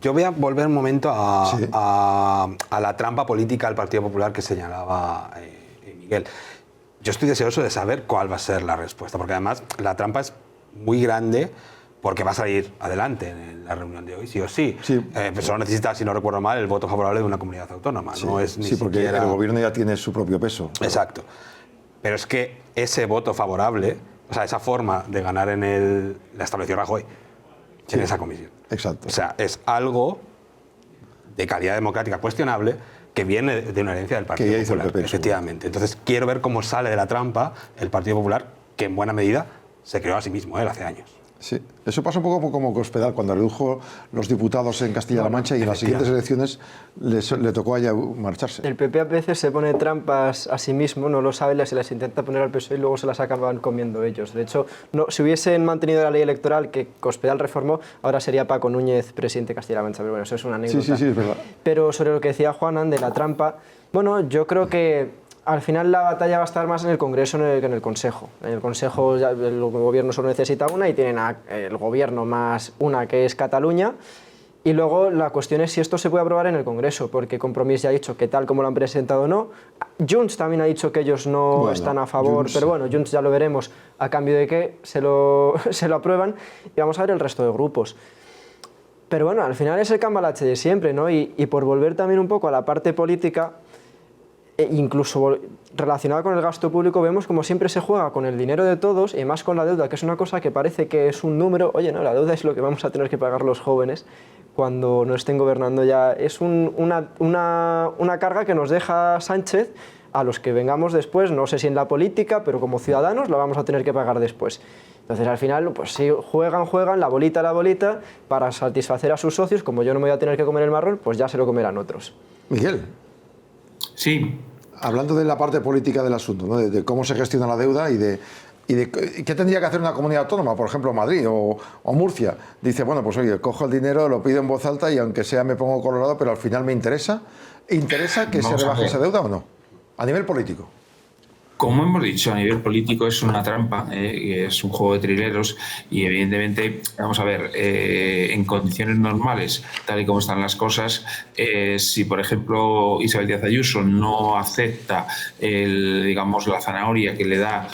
Yo voy a volver un momento a la trampa política del Partido Popular que señalaba Miguel. Yo estoy deseoso de saber cuál va a ser la respuesta, porque además la trampa es muy grande, porque va a salir adelante en la reunión de hoy, sí o sí. Pero solo necesita, si no recuerdo mal, el voto favorable de una comunidad autónoma. No es ni porque siquiera... el gobierno ya tiene su propio peso. Exacto. Pero es que ese voto favorable, o sea, esa forma de ganar la estableció Rajoy en esa comisión. Exacto. O sea, es algo de calidad democrática cuestionable que viene de una herencia del Partido Popular. PP, efectivamente. Entonces, quiero ver cómo sale de la trampa el Partido Popular, que en buena medida se creó a sí mismo hace años. Sí, eso pasa un poco como Cospedal, cuando redujo los diputados en Castilla-La Mancha y en las siguientes elecciones le tocó a ella marcharse. El PP a veces se pone trampas a sí mismo, no lo sabe, se las intenta poner al PSOE y luego se las acaban comiendo ellos. De hecho, si hubiesen mantenido la ley electoral que Cospedal reformó, ahora sería Paco Núñez presidente de Castilla-La Mancha. Pero bueno, eso es una anécdota. Sí, es verdad. Pero sobre lo que decía Juanan de la trampa, bueno, yo creo que al final la batalla va a estar más en el Congreso que en el Consejo. En el Consejo ya el gobierno solo necesita una y tienen el gobierno más una que es Cataluña. Y luego la cuestión es si esto se puede aprobar en el Congreso, porque Compromís ya ha dicho que tal como lo han presentado no. Junts también ha dicho que ellos no están a favor, pero bueno, Junts ya lo veremos a cambio de que se lo aprueban y vamos a ver el resto de grupos. Pero bueno, al final es el cambalache de siempre, ¿no? Y por volver también un poco a la parte política, incluso relacionada con el gasto público, vemos como siempre se juega con el dinero de todos y más con la deuda, que es una cosa que parece que es un número. Oye, no, la deuda es lo que vamos a tener que pagar los jóvenes cuando no estén gobernando ya. Es una carga que nos deja Sánchez a los que vengamos después, no sé si en la política, pero como ciudadanos la vamos a tener que pagar después. Entonces al final, pues si juegan la bolita para satisfacer a sus socios, como yo no me voy a tener que comer el marrón, pues ya se lo comerán otros. Miguel. Sí. Hablando de la parte política del asunto, ¿no? de cómo se gestiona la deuda y de qué tendría que hacer una comunidad autónoma, por ejemplo Madrid o Murcia. Dice, bueno, pues oye, cojo el dinero, lo pido en voz alta y aunque sea me pongo colorado, pero al final me interesa. ¿Interesa que se rebaje esa deuda o no? A nivel político. Como hemos dicho, a nivel político es una trampa, es un juego de trileros y evidentemente, vamos a ver, en condiciones normales, tal y como están las cosas, si por ejemplo Isabel Díaz Ayuso no acepta la zanahoria que le da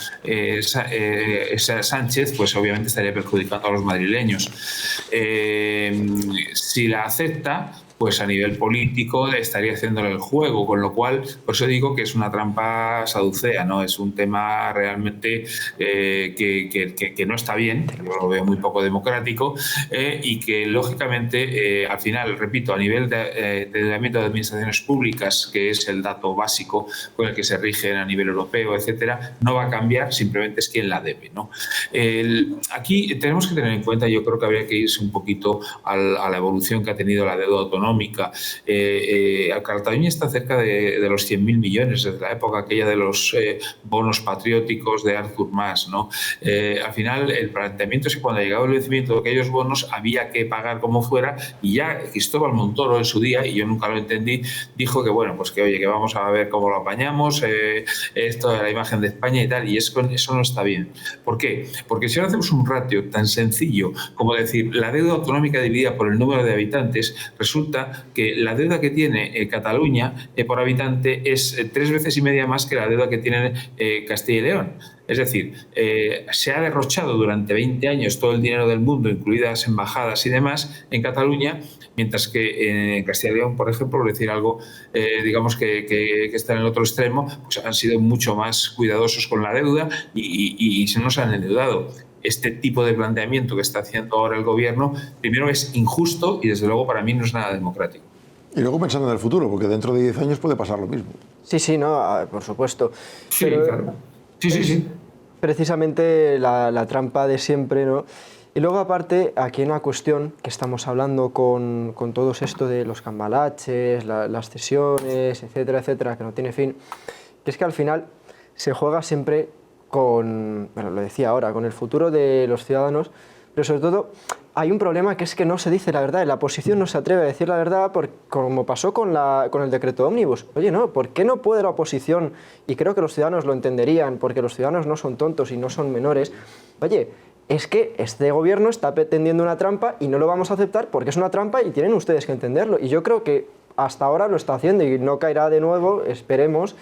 Sánchez, pues obviamente estaría perjudicando a los madrileños. Si la acepta, pues a nivel político estaría haciéndole el juego, con lo cual, por eso digo que es una trampa saducea, ¿no? Es un tema realmente que no está bien, yo lo veo muy poco democrático, y que lógicamente, al final, repito, a nivel de endeudamiento de administraciones públicas, que es el dato básico con el que se rigen a nivel europeo, etcétera, no va a cambiar, simplemente es quien la debe, ¿no? Aquí tenemos que tener en cuenta, yo creo que habría que irse un poquito a la evolución que ha tenido la deuda autonómica. Cataluña está cerca de los 100.000 millones desde la época aquella de los bonos patrióticos de Artur Mas, ¿no? Al final el planteamiento es que cuando ha llegado el vencimiento de aquellos bonos había que pagar como fuera, y ya Cristóbal Montoro en su día, y yo nunca lo entendí, dijo que bueno, pues que oye, que vamos a ver cómo lo apañamos, esto de la imagen de España y tal, y eso no está bien. ¿Por qué? Porque si ahora hacemos un ratio tan sencillo como decir la deuda autonómica dividida por el número de habitantes, resulta cuenta que la deuda que tiene Cataluña por habitante es 3 veces y media más que la deuda que tiene Castilla y León. Es decir, se ha derrochado durante 20 años todo el dinero del mundo, incluidas embajadas y demás, en Cataluña, mientras que en Castilla y León, por ejemplo, por decir algo, digamos que está en el otro extremo, pues han sido mucho más cuidadosos con la deuda y no se han endeudado. Este tipo de planteamiento que está haciendo ahora el gobierno, primero es injusto y desde luego para mí no es nada democrático. Y luego pensando en el futuro, porque dentro de 10 años puede pasar lo mismo. Sí, no, por supuesto. Sí, pero, claro. Sí. Precisamente la trampa de siempre, ¿no? Y luego, aparte, aquí hay una cuestión que estamos hablando con todo esto de los cambalaches, las cesiones, etcétera, que no tiene fin, que es que al final se juega siempre con, bueno, lo decía ahora, con el futuro de los ciudadanos, pero sobre todo hay un problema que es que no se dice la verdad, la oposición no se atreve a decir la verdad, como pasó con el decreto ómnibus. Oye, no, ¿por qué no puede la oposición? Y creo que los ciudadanos lo entenderían, porque los ciudadanos no son tontos y no son menores. Oye, es que este gobierno está pretendiendo una trampa y no lo vamos a aceptar porque es una trampa y tienen ustedes que entenderlo. Y yo creo que hasta ahora lo está haciendo y no caerá de nuevo, esperemos,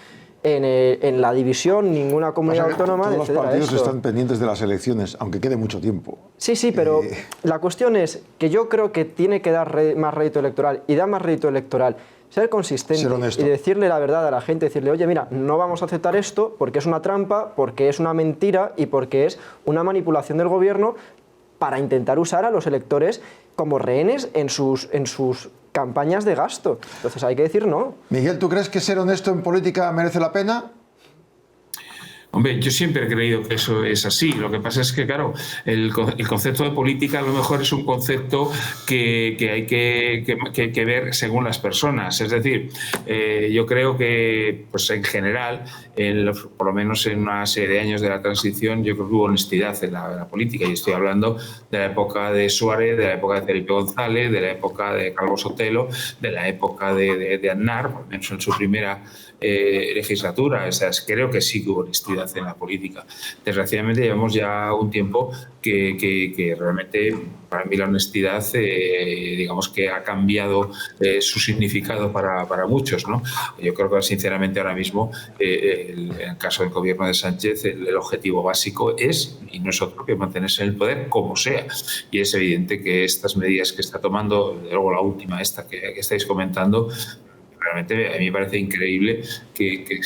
en la división, ninguna comunidad autónoma. Todos los partidos están pendientes de las elecciones, aunque quede mucho tiempo. Sí, pero la cuestión es que yo creo que tiene que dar más rédito electoral y da más rédito electoral ser consistente y decirle la verdad a la gente, decirle, oye, mira, no vamos a aceptar esto porque es una trampa, porque es una mentira y porque es una manipulación del gobierno para intentar usar a los electores como rehenes en sus campañas de gasto. Entonces hay que decir no. Miguel, ¿tú crees que ser honesto en política merece la pena? Hombre, yo siempre he creído que eso es así. Lo que pasa es que, claro, el concepto de política a lo mejor es un concepto que hay que ver según las personas. Es decir, yo creo que, pues en general, por lo menos en una serie de años de la transición, yo creo que hubo honestidad en la política. Y estoy hablando de la época de Suárez, de la época de Felipe González, de la época de Calvo Sotelo, de la época de Aznar, por lo menos en su primera legislatura. O sea, creo que sí que hubo honestidad en la política. Desgraciadamente llevamos ya un tiempo que realmente para mí la honestidad digamos que ha cambiado su significado para muchos, ¿no? Yo creo que sinceramente ahora mismo en el caso del gobierno de Sánchez el objetivo básico es, y no es otro, que mantenerse en el poder como sea, y es evidente que estas medidas que está tomando, luego la última esta que estáis comentando, realmente a mí me parece increíble que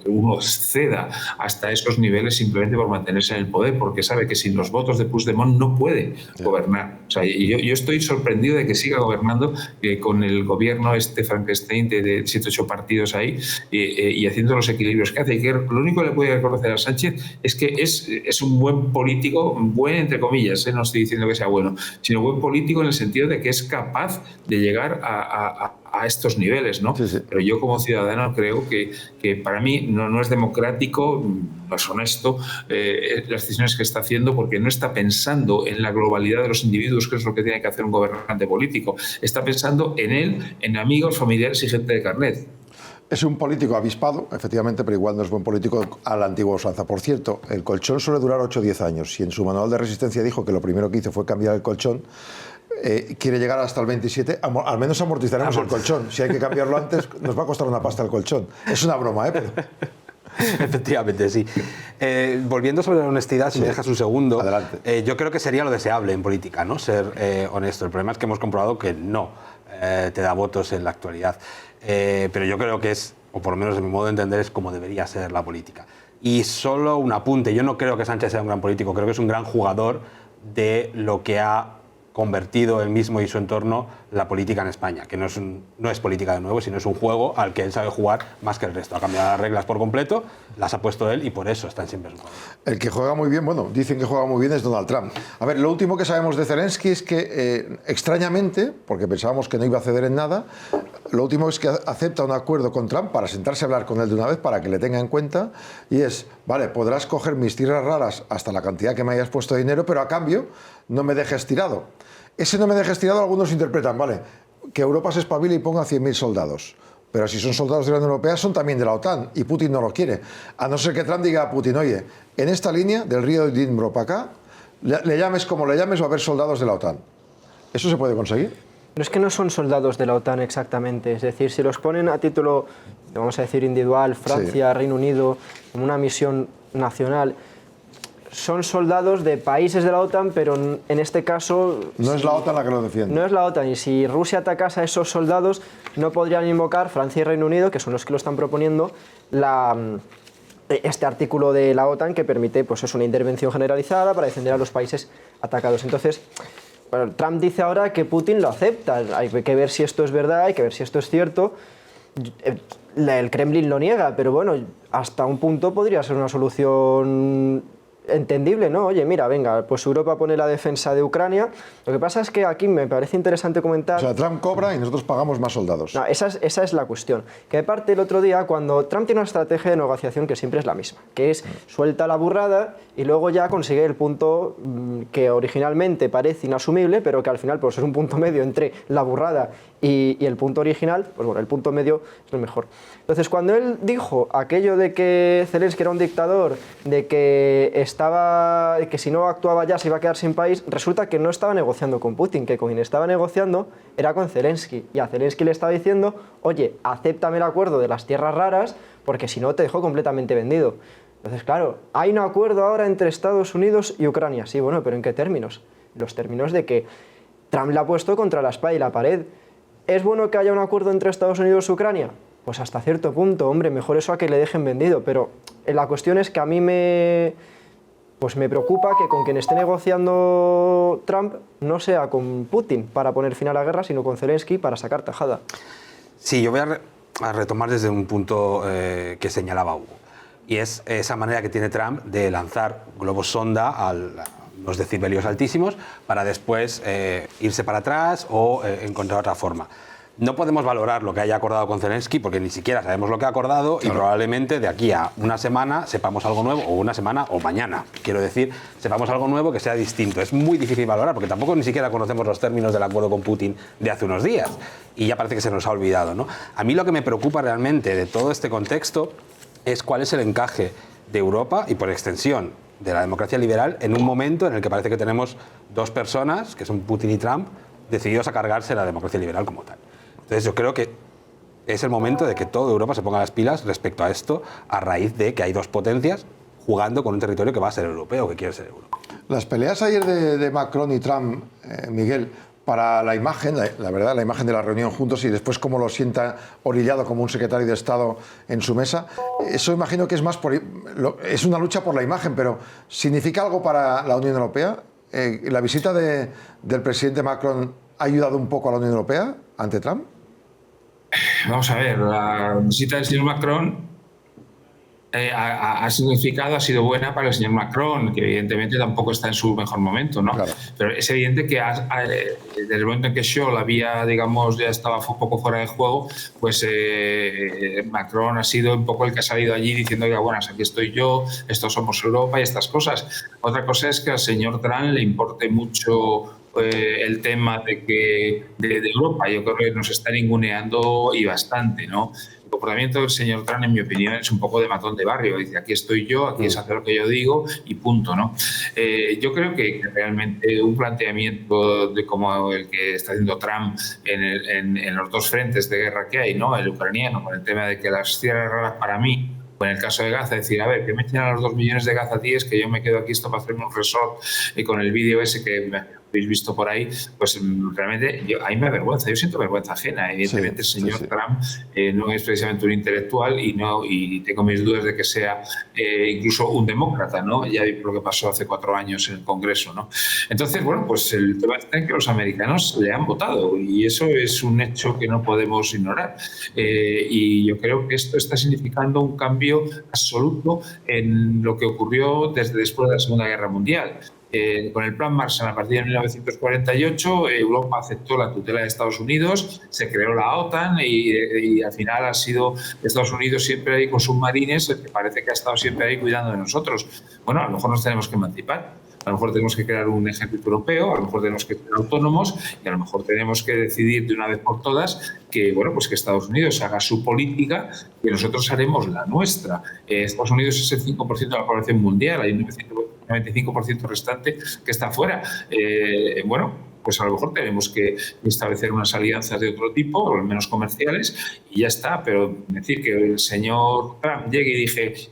uno ceda hasta esos niveles simplemente por mantenerse en el poder, porque sabe que sin los votos de Puigdemont no puede gobernar. O sea, yo estoy sorprendido de que siga gobernando con el gobierno Frankenstein de 7 o 8 partidos ahí y haciendo los equilibrios que hace. Y que lo único que le puede reconocer a Sánchez es que es un buen político, buen entre comillas, no estoy diciendo que sea bueno, sino buen político en el sentido de que es capaz de llegar a estos niveles, ¿no? Sí. Pero yo como ciudadano creo que para mí no es democrático, no es honesto las decisiones que está haciendo, porque no está pensando en la globalidad de los individuos, que es lo que tiene que hacer un gobernante político. Está pensando en él, en amigos, familiares y gente de carnet. Es un político avispado, efectivamente, pero igual no es buen político a la antigua usanza. Por cierto, el colchón suele durar 8 o 10 años. Si en su manual de resistencia dijo que lo primero que hizo fue cambiar el colchón, quiere llegar hasta el 27, al menos amortizaremos el colchón. Si hay que cambiarlo antes, nos va a costar una pasta el colchón. Es una broma, pero... Efectivamente, sí. Volviendo sobre la honestidad, si me dejas un segundo, adelante. Yo creo que sería lo deseable en política, ¿no? Ser honesto. El problema es que hemos comprobado que no te da votos en la actualidad. Pero yo creo que es, o por lo menos de mi modo de entender, es como debería ser la política. Y solo un apunte, yo no creo que Sánchez sea un gran político, creo que es un gran jugador de lo que ha convertido él mismo y su entorno la política en España, que no es política de nuevo, sino es un juego al que él sabe jugar más que el resto. Ha cambiado las reglas por completo, las ha puesto él y por eso están siempre en su juego. El que juega muy bien, bueno, dicen que juega muy bien es Donald Trump. A ver, lo último que sabemos de Zelensky es que, extrañamente, porque pensábamos que no iba a ceder en nada, lo último es que acepta un acuerdo con Trump para sentarse a hablar con él de una vez, para que le tenga en cuenta, y es, vale, podrás coger mis tierras raras hasta la cantidad que me hayas puesto de dinero, pero a cambio no me dejes tirado. Ese no me dejes tirado, algunos interpretan, vale, que Europa se espabile y ponga 100.000 soldados. Pero si son soldados de la Unión Europea, son también de la OTAN, y Putin no lo quiere. A no ser que Trump diga a Putin, oye, en esta línea, del río de Dnipro para acá, le llames como le llames, va a haber soldados de la OTAN. ¿Eso se puede conseguir? No es que no son soldados de la OTAN exactamente, es decir, si los ponen a título, vamos a decir, individual, Francia, Reino Unido, en una misión nacional, son soldados de países de la OTAN, pero en este caso... No es la OTAN la que los defiende. No es la OTAN, y si Rusia atacase a esos soldados, no podrían invocar Francia y Reino Unido, que son los que lo están proponiendo, este artículo de la OTAN que permite pues, una intervención generalizada para defender a los países atacados. Entonces, bueno, Trump dice ahora que Putin lo acepta. Hay que ver si esto es verdad, hay que ver si esto es cierto. El Kremlin lo niega, pero bueno, hasta un punto podría ser una solución entendible, ¿no? Oye, mira, venga, pues Europa pone la defensa de Ucrania. Lo que pasa es que aquí me parece interesante comentar... O sea, Trump cobra y nosotros pagamos más soldados. No, esa es la cuestión. Que de parte el otro día, cuando Trump tiene una estrategia de negociación que siempre es la misma, que es suelta la burrada y luego ya consigue el punto que originalmente parece inasumible, pero que al final, por ser un punto medio entre la burrada y el punto original, pues bueno, el punto medio es el mejor. Entonces, cuando él dijo aquello de que Zelensky era un dictador, de que si no actuaba ya se iba a quedar sin país, resulta que no estaba negociando con Putin, que con quien estaba negociando era con Zelensky. Y a Zelensky le estaba diciendo, oye, acéptame el acuerdo de las tierras raras, porque si no te dejo completamente vendido. Entonces, claro, hay un acuerdo ahora entre Estados Unidos y Ucrania. Sí, bueno, pero ¿en qué términos? Los términos de que Trump la ha puesto contra la espada y la pared. ¿Es bueno que haya un acuerdo entre Estados Unidos y Ucrania? Pues hasta cierto punto, hombre, mejor eso a que le dejen vendido. Pero la cuestión es que a mí me preocupa que con quien esté negociando Trump no sea con Putin para poner fin a la guerra, sino con Zelensky para sacar tajada. Sí, yo voy a retomar desde un punto que señalaba Hugo. Y es esa manera que tiene Trump de lanzar globos sonda a los decibelios altísimos para después irse para atrás o encontrar otra forma. No podemos valorar lo que haya acordado con Zelensky porque ni siquiera sabemos lo que ha acordado, claro. Y probablemente de aquí a una semana sepamos algo nuevo, o una semana o mañana, quiero decir, sepamos algo nuevo que sea distinto. Es muy difícil valorar porque tampoco ni siquiera conocemos los términos del acuerdo con Putin de hace unos días y ya parece que se nos ha olvidado, ¿no? A mí lo que me preocupa realmente de todo este contexto es cuál es el encaje de Europa y por extensión de la democracia liberal en un momento en el que parece que tenemos dos personas, que son Putin y Trump, decididos a cargarse la democracia liberal como tal. Entonces yo creo que es el momento de que toda Europa se ponga las pilas respecto a esto, a raíz de que hay dos potencias jugando con un territorio que va a ser europeo, que quiere ser Europa. Las peleas ayer de Macron y Trump, Miguel, para la imagen, la verdad, la imagen de la reunión juntos y después cómo lo sienta orillado como un secretario de Estado en su mesa, eso imagino que es más es una lucha por la imagen, pero ¿significa algo para la Unión Europea? ¿La visita del presidente Macron ha ayudado un poco a la Unión Europea ante Trump? Vamos a ver, la visita del señor Macron ha sido buena para el señor Macron, que evidentemente tampoco está en su mejor momento, ¿no? Claro. Pero es evidente que desde el momento en que Scholz había, digamos, ya estaba un poco fuera de juego, pues Macron ha sido un poco el que ha salido allí diciendo, oiga, bueno, aquí estoy yo, estos somos Europa y estas cosas. Otra cosa es que al señor Trump le importe mucho el tema de Europa. Yo creo que nos está ninguneando y bastante, ¿no? El comportamiento del señor Trump, en mi opinión, es un poco de matón de barrio. Dice, aquí estoy yo, aquí es hacer lo que yo digo y punto, ¿no? Yo creo que realmente un planteamiento de como el que está haciendo Trump en los dos frentes de guerra que hay, ¿no? El ucraniano, con el tema de que las tierras raras para mí, o en el caso de Gaza, decir, a ver, que me echen a los 2 millones de gazatíes, que yo me quedo aquí esto para hacerme un resort con el vídeo ese que habéis visto por ahí, pues realmente a mí me avergüenza, yo siento vergüenza ajena. Evidentemente sí, el señor Trump no es precisamente un intelectual y tengo mis dudas de que sea incluso un demócrata, ¿no? Ya vi lo que pasó hace 4 años en el Congreso, ¿no? Entonces, bueno, pues el tema está en que los americanos le han votado y eso es un hecho que no podemos ignorar. Y yo creo que esto está significando un cambio absoluto en lo que ocurrió desde después de la Segunda Guerra Mundial. Con el Plan Marshall a partir de 1948, Europa aceptó la tutela de Estados Unidos, se creó la OTAN y al final ha sido Estados Unidos siempre ahí con submarines, el que parece que ha estado siempre ahí cuidando de nosotros. Bueno, a lo mejor nos tenemos que emancipar, a lo mejor tenemos que crear un ejército europeo, a lo mejor tenemos que ser autónomos y a lo mejor tenemos que decidir de una vez por todas que, bueno, pues que Estados Unidos haga su política y nosotros haremos la nuestra. Estados Unidos es el 5% de la población mundial, hay un 95% restante que está fuera. Bueno, pues a lo mejor tenemos que establecer unas alianzas de otro tipo, o al menos comerciales, y ya está. Pero decir que el señor Trump llegue y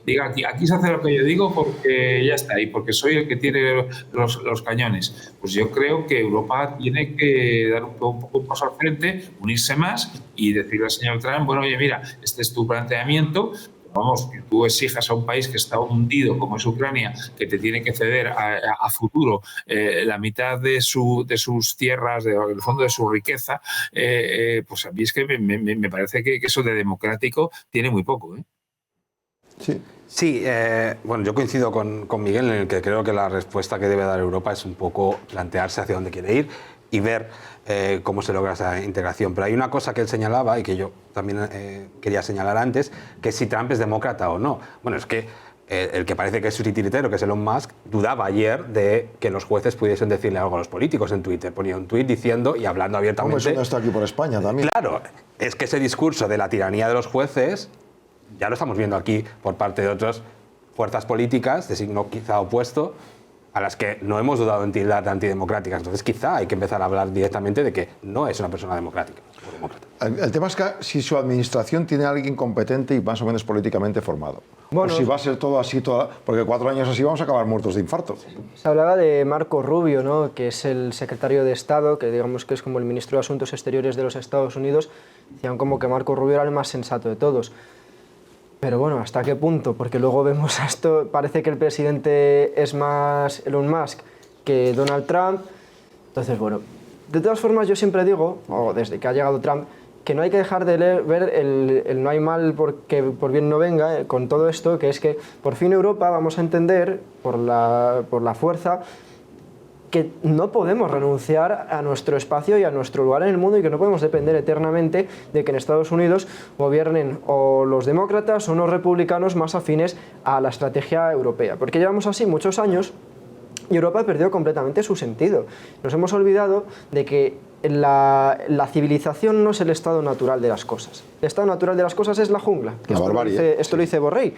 diga aquí se hace lo que yo digo porque ya está, y porque soy el que tiene los cañones, pues yo creo que Europa tiene que dar un poco un paso al frente, unirse más y decirle al señor Trump, bueno, oye, mira, este es tu planteamiento. Vamos, que tú exijas a un país que está hundido como es Ucrania, que te tiene que ceder a futuro la mitad de sus tierras, el fondo de su riqueza, pues a mí es que me parece que eso de democrático tiene muy poco. Sí, bueno, yo coincido con Miguel en el que creo que la respuesta que debe dar Europa es un poco plantearse hacia dónde quiere ir y ver cómo se logra esa integración. Pero hay una cosa que él señalaba y que yo también quería señalar antes, que es si Trump es demócrata o no. Bueno, es que el que parece que es su titiritero, que es Elon Musk, dudaba ayer de que los jueces pudiesen decirle algo a los políticos en Twitter. Ponía un tuit diciendo y hablando abiertamente... ¿Cómo eso no está aquí por España también? Claro, es que ese discurso de la tiranía de los jueces ya lo estamos viendo aquí por parte de otras fuerzas políticas de signo quizá opuesto, a las que no hemos dudado en tildar de antidemocráticas. Entonces quizá hay que empezar a hablar directamente de que no es una persona democrática o demócrata. El tema es que si su administración tiene a alguien competente y más o menos políticamente formado. Bueno, o si va a ser todo así, porque 4 años así vamos a acabar muertos de infarto. Se hablaba de Marco Rubio, ¿no?, que es el secretario de Estado, que digamos que es como el ministro de Asuntos Exteriores de los Estados Unidos. Decían como que Marco Rubio era el más sensato de todos. Pero bueno, ¿hasta qué punto? Porque luego vemos esto, parece que el presidente es más Elon Musk que Donald Trump. Entonces, bueno, de todas formas yo siempre digo, o desde que ha llegado Trump, que no hay que dejar de ver el no hay mal porque por bien no venga con todo esto, que es que por fin Europa vamos a entender por la fuerza que no podemos renunciar a nuestro espacio y a nuestro lugar en el mundo y que no podemos depender eternamente de que en Estados Unidos gobiernen o los demócratas o los republicanos más afines a la estrategia europea. Porque llevamos así muchos años y Europa perdió completamente su sentido. Nos hemos olvidado de que la civilización no es el estado natural de las cosas. El estado natural de las cosas es la jungla. La barbarie. Esto lo dice Borrell,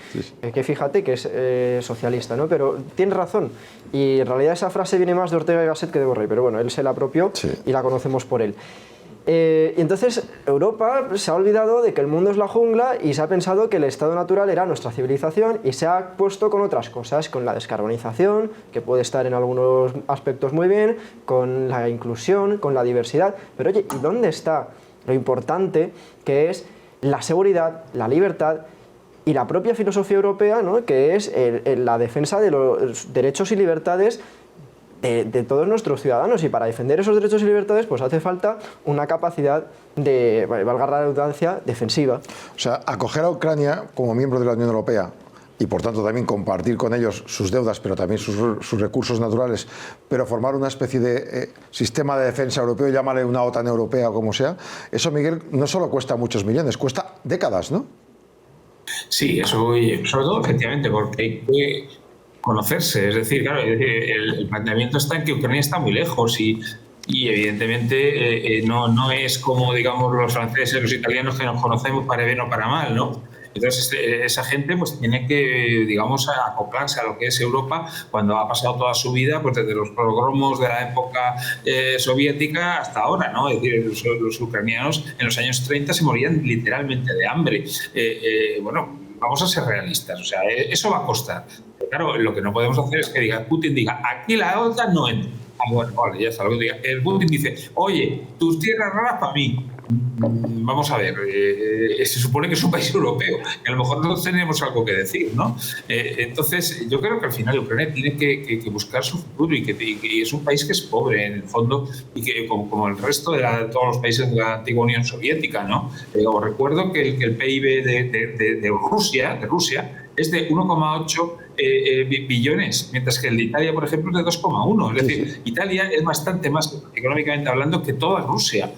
que fíjate que es socialista, ¿no? Pero tiene razón. Y en realidad esa frase viene más de Ortega y Gasset que de Borrell, pero bueno, él se la apropió y la conocemos por él. Y entonces Europa se ha olvidado de que el mundo es la jungla y se ha pensado que el estado natural era nuestra civilización y se ha puesto con otras cosas, con la descarbonización, que puede estar en algunos aspectos muy bien, con la inclusión, con la diversidad. Pero oye, ¿y dónde está lo importante que es la seguridad, la libertad y la propia filosofía europea, ¿no?, que es la defensa de los derechos y libertades de todos nuestros ciudadanos? Y para defender esos derechos y libertades pues hace falta una capacidad de, valga la redundancia, defensiva. O sea, acoger a Ucrania como miembro de la Unión Europea y por tanto también compartir con ellos sus deudas, pero también sus recursos naturales, pero formar una especie de sistema de defensa europeo, llámale una OTAN europea o como sea, eso, Miguel, no solo cuesta muchos millones, cuesta décadas, ¿no? Sí, eso, sobre todo efectivamente, porque hay que conocerse. Es decir, claro, el planteamiento está en que Ucrania está muy lejos y evidentemente no es como, digamos, los franceses, los italianos, que nos conocemos para bien o para mal, ¿no? Entonces esa gente pues tiene que, digamos, acoplarse a lo que es Europa cuando ha pasado toda su vida, pues desde los pogromos de la época soviética hasta ahora, ¿no? Es decir, los ucranianos en los años 30 se morían literalmente de hambre. Bueno, vamos a ser realistas, o sea, eso va a costar. Pero claro, lo que no podemos hacer es que Putin diga, aquí la OTAN no entra. Bueno, vale, ya está. El Putin dice, oye, tus tierras raras para mí. Vamos a ver, se supone que es un país europeo, y a lo mejor no tenemos algo que decir, ¿no? Entonces, yo creo que al final Ucrania tiene que buscar su futuro y que es un país que es pobre en el fondo y que como el resto de todos los países de la antigua Unión Soviética, ¿no? Os recuerdo que el PIB de Rusia es de 1,8 billones, mientras que el de Italia, por ejemplo, es de 2,1. Es decir, Italia es bastante más económicamente hablando que toda Rusia.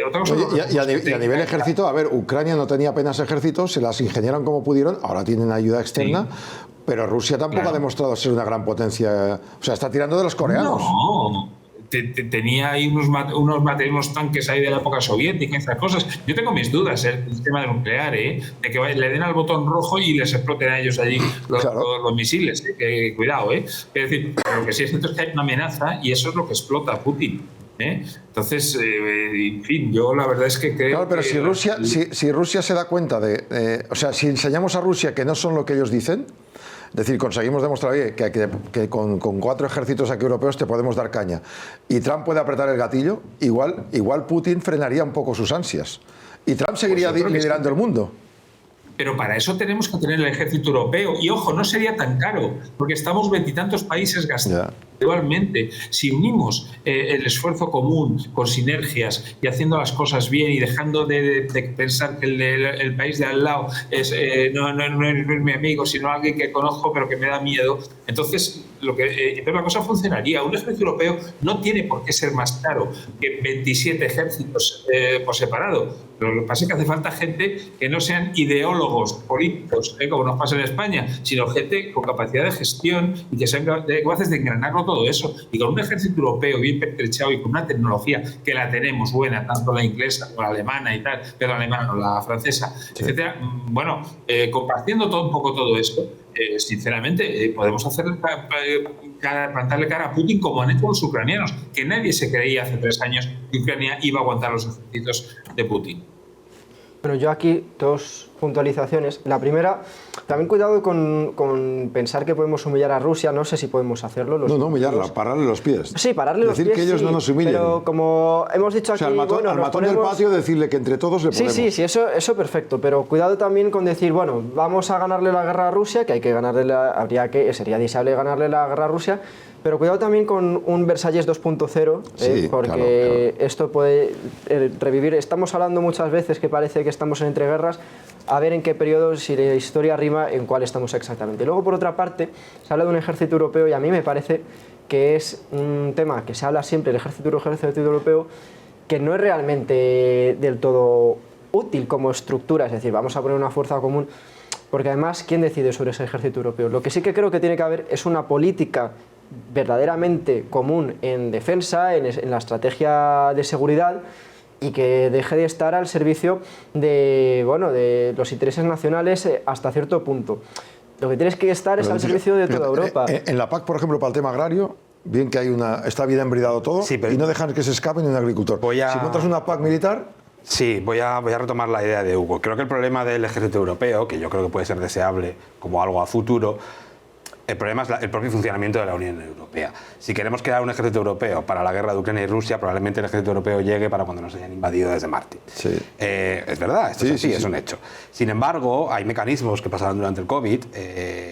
Otra cosa. Oye, y a nivel ejército, a ver, Ucrania no tenía apenas ejército, se las ingeniaron como pudieron, ahora tienen ayuda externa, pero Rusia tampoco ha demostrado ser una gran potencia. O sea, está tirando de los coreanos. No. Tenía ahí unos tanques ahí de la época soviética y esas cosas. Yo tengo mis dudas el tema del nuclear, de que le den al botón rojo y les exploten a ellos allí los misiles. Cuidado, Es decir, lo que sí es cierto es que hay una amenaza y eso es lo que explota a Putin. Entonces, en fin, yo la verdad es que creo Claro, pero que... si Rusia se da cuenta o sea, si enseñamos a Rusia que no son lo que ellos dicen, es decir, conseguimos demostrar que con 4 ejércitos aquí europeos te podemos dar caña, y Trump puede apretar el gatillo, igual Putin frenaría un poco sus ansias. Y Trump seguiría liderando el mundo. Pero para eso tenemos que tener el ejército europeo. Y ojo, no sería tan caro, porque estamos 20 y tantos países gastando igualmente. Si unimos el esfuerzo común con sinergias y haciendo las cosas bien y dejando de pensar que el país de al lado no es mi amigo, sino alguien que conozco pero que me da miedo, entonces la cosa funcionaría. Un ejército europeo no tiene por qué ser más caro que 27 ejércitos por separado. Pero lo que pasa es que hace falta gente que no sean ideólogos políticos, como nos pasa en España, sino gente con capacidad de gestión y que sean capaces de engranarlo todo eso. Y con un ejército europeo bien pertrechado y con una tecnología que la tenemos buena, tanto la inglesa como la alemana y tal, pero la alemana o la francesa, etcétera. Bueno, compartiendo un poco todo esto, sinceramente, podemos plantarle cara a Putin como han hecho los ucranianos, que nadie se creía hace 3 años que Ucrania iba a aguantar los ejércitos de Putin. Bueno, yo aquí 2 puntualizaciones. La primera, también cuidado con pensar que podemos humillar a Rusia. No sé si podemos hacerlo. No humillarla, pararle los pies. Sí, pararle los pies. Decir que ellos no nos humillen. Pero como hemos dicho aquí, al matón del patio decirle que entre todos le podemos. Sí, eso perfecto. Pero cuidado también con decir, bueno, vamos a ganarle la guerra a Rusia, que hay que ganarle sería deseable ganarle la guerra a Rusia. Pero cuidado también con un Versalles 2.0, porque claro. Esto puede revivir. Estamos hablando muchas veces que parece que estamos en entreguerras, a ver en qué periodo, si la historia rima, en cuál estamos exactamente. Luego, por otra parte, se habla de un ejército europeo y a mí me parece que es un tema que se habla siempre, el ejército europeo, que no es realmente del todo útil como estructura, es decir, vamos a poner una fuerza común, porque además, ¿quién decide sobre ese ejército europeo? Lo que sí que creo que tiene que haber es una política verdaderamente común en defensa, en la estrategia de seguridad, y que deje de estar al servicio de los intereses nacionales hasta cierto punto. Lo que tienes que estar es al servicio de toda Europa. En la PAC, por ejemplo, para el tema agrario, bien que está bien embridado todo, y no dejan que se escape ni un agricultor. Si montas una PAC militar... Sí, voy a retomar la idea de Hugo. Creo que el problema del ejército europeo, que yo creo que puede ser deseable como algo a futuro, el problema es el propio funcionamiento de la Unión Europea. Si queremos crear un ejército europeo para la guerra de Ucrania y Rusia, probablemente el ejército europeo llegue para cuando nos hayan invadido desde Marte. Sí. Es verdad, esto es así, es un hecho. Sin embargo, hay mecanismos que pasaron durante el COVID,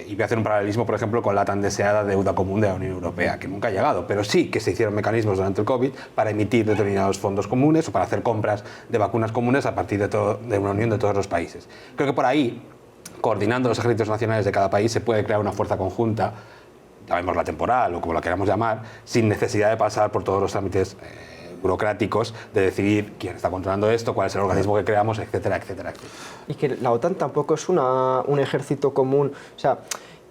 y voy a hacer un paralelismo, por ejemplo, con la tan deseada deuda común de la Unión Europea, que nunca ha llegado, pero sí que se hicieron mecanismos durante el COVID para emitir determinados fondos comunes o para hacer compras de vacunas comunes a partir de una unión de todos los países. Creo que por ahí, coordinando los ejércitos nacionales de cada país, se puede crear una fuerza conjunta, llamémosla temporal o como la queramos llamar, sin necesidad de pasar por todos los trámites burocráticos de decidir quién está controlando esto, cuál es el organismo que creamos, etcétera, etcétera, etcétera. Y que la OTAN tampoco es un ejército común, o sea,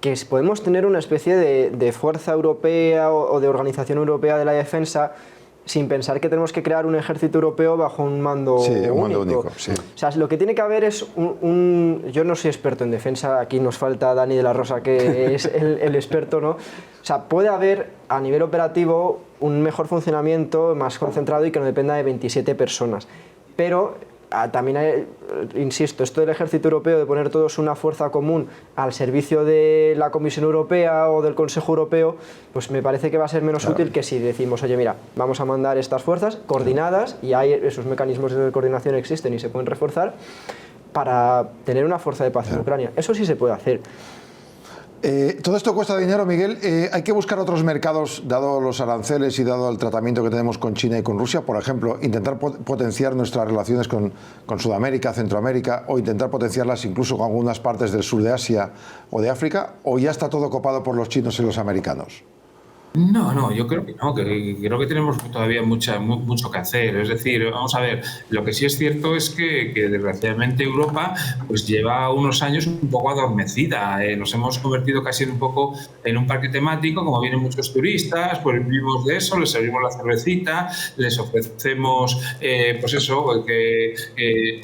que podemos tener una especie de fuerza europea o de organización europea de la defensa sin pensar que tenemos que crear un ejército europeo bajo un mando único. Sí. O sea, lo que tiene que haber es yo no soy experto en defensa, aquí nos falta Dani de la Rosa, que es el experto, ¿no? O sea, puede haber a nivel operativo un mejor funcionamiento más concentrado y que no dependa de 27 personas. Pero también, insisto, esto del ejército europeo, de poner todos una fuerza común al servicio de la Comisión Europea o del Consejo Europeo, pues me parece que va a ser menos útil que si decimos, oye, mira, vamos a mandar estas fuerzas coordinadas, y hay esos mecanismos de coordinación existen y se pueden reforzar, para tener una fuerza de paz en Ucrania. Eso sí se puede hacer. Todo esto cuesta dinero, Miguel. Hay que buscar otros mercados, dado los aranceles y dado el tratamiento que tenemos con China y con Rusia. Por ejemplo, intentar potenciar nuestras relaciones con Sudamérica, Centroamérica, o intentar potenciarlas incluso con algunas partes del sur de Asia o de África, o ya está todo copado por los chinos y los americanos. No, yo creo que no, que creo que tenemos todavía mucho que hacer. Es decir, vamos a ver, lo que sí es cierto es que desgraciadamente Europa pues lleva unos años un poco adormecida. Nos hemos convertido casi un poco en un parque temático, como vienen muchos turistas, pues vivimos de eso, les servimos la cervecita, les ofrecemos, pues eso, que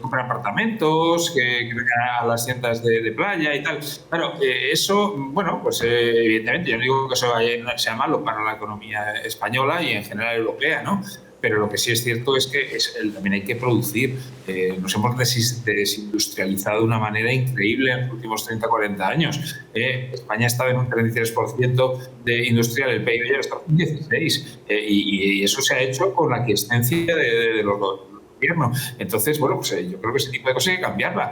compren apartamentos, que vengan a las tiendas de playa y tal. Claro, eso, bueno, pues evidentemente yo no digo que eso vaya sea malo para la economía española y en general europea, ¿no? Pero lo que sí es cierto es que también hay que producir. Nos hemos desindustrializado de una manera increíble en los últimos 30 o 40 años. España estaba en un 33% de industrial, el PIB ya está en un 16%. Y eso se ha hecho con la aquiescencia de los gobiernos. Entonces, bueno, pues yo creo que ese tipo de cosas hay que cambiarla.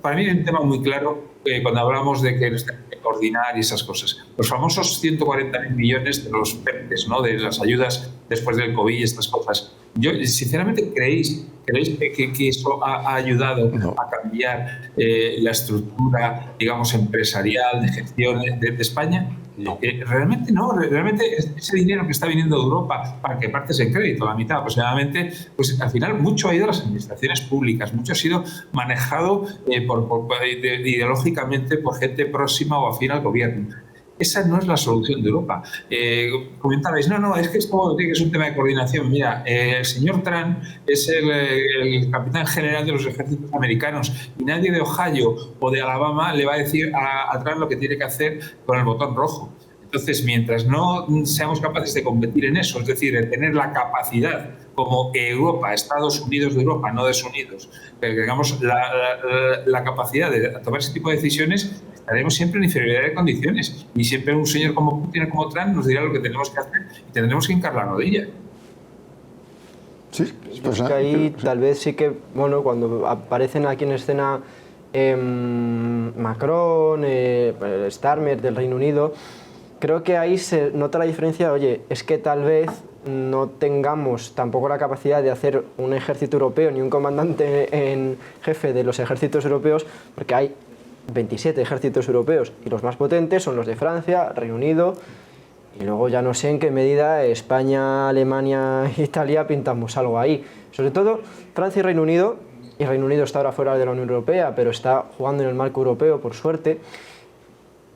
Para mí hay un tema muy claro cuando hablamos de que nos tenemos que coordinar y esas cosas. Los famosos 140.000 millones de los PERTES, ¿no? De las ayudas después del COVID y estas cosas. Yo, sinceramente, ¿creéis que eso ha ayudado a cambiar la estructura, digamos, empresarial de gestión de España? No. Realmente no, realmente ese dinero que está viniendo de Europa para que partes en crédito, la mitad aproximadamente, pues al final mucho ha ido a las administraciones públicas, mucho ha sido manejado ideológicamente por gente próxima o afín al gobierno. Esa no es la solución de Europa. Comentabais, no, es que esto es un tema de coordinación. Mira, el señor Trump es el capitán general de los ejércitos americanos y nadie de Ohio o de Alabama le va a decir a Trump lo que tiene que hacer con el botón rojo. Entonces, mientras no seamos capaces de competir en eso, es decir, de tener la capacidad como Europa, Estados Unidos de Europa, no desunidos, pero digamos la capacidad de tomar ese tipo de decisiones, estaremos siempre en inferioridad de condiciones y siempre un señor como Putin o como Trump nos dirá lo que tenemos que hacer y tendremos que hincar la rodilla. Sí, pues que ahí tal vez sí que, bueno, cuando aparecen aquí en escena Macron, Starmer del Reino Unido, creo que ahí se nota la diferencia. Oye, es que tal vez no tengamos tampoco la capacidad de hacer un ejército europeo ni un comandante en jefe de los ejércitos europeos, porque hay 27 ejércitos europeos y los más potentes son los de Francia, Reino Unido, y luego ya no sé en qué medida España, Alemania, Italia pintamos algo ahí. Sobre todo Francia y Reino Unido está ahora fuera de la Unión Europea, pero está jugando en el marco europeo, por suerte,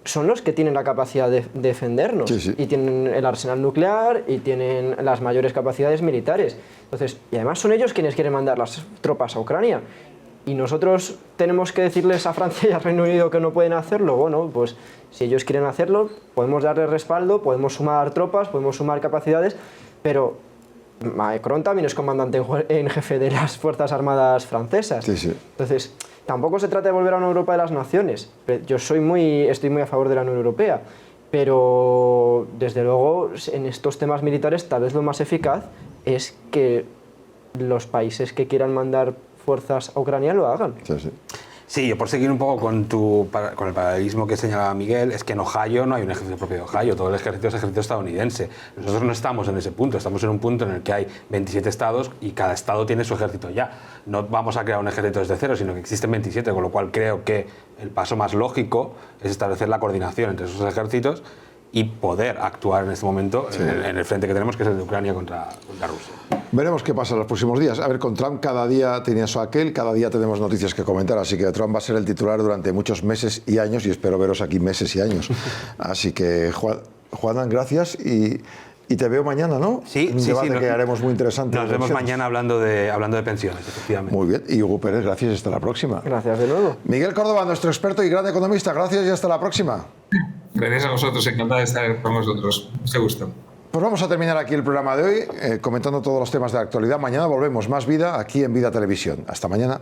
son los que tienen la capacidad de defendernos. Sí. Y tienen el arsenal nuclear y tienen las mayores capacidades militares. Entonces, y además son ellos quienes quieren mandar las tropas a Ucrania. ¿Y nosotros tenemos que decirles a Francia y al Reino Unido que no pueden hacerlo? Bueno, pues si ellos quieren hacerlo, podemos darles respaldo, podemos sumar tropas, podemos sumar capacidades, pero Macron también es comandante en jefe de las Fuerzas Armadas francesas. Sí. Entonces, tampoco se trata de volver a una Europa de las naciones. Yo estoy muy a favor de la Unión Europea, pero desde luego en estos temas militares tal vez lo más eficaz es que los países que quieran mandar fuerzas a Ucrania lo hagan. Sí, yo por seguir un poco con el paralelismo que señalaba Miguel, es que en Ohio no hay un ejército propio de Ohio, todo el ejército es ejército estadounidense. Nosotros no estamos en ese punto, estamos en un punto en el que hay 27 estados y cada estado tiene su ejército ya. No vamos a crear un ejército desde cero, sino que existen 27, con lo cual creo que el paso más lógico es establecer la coordinación entre esos ejércitos y poder actuar en este momento en el frente que tenemos, que es el de Ucrania contra Rusia. Veremos qué pasa en los próximos días. A ver, con Trump cada día tenía eso aquel, cada día tenemos noticias que comentar, así que Trump va a ser el titular durante muchos meses y años, y espero veros aquí meses y años. Así que, Juan, gracias y te veo mañana, ¿no? Sí, un debate que haremos muy interesante. Nos vemos mañana hablando de pensiones, efectivamente. Muy bien, y Hugo Pérez, gracias y hasta la próxima. Gracias de nuevo. Miguel Córdoba, nuestro experto y gran economista, gracias y hasta la próxima. Gracias a vosotros, encantado de estar con vosotros. Mucho gusto. Pues vamos a terminar aquí el programa de hoy, comentando todos los temas de la actualidad. Mañana volvemos, más vida aquí en Vida Televisión. Hasta mañana.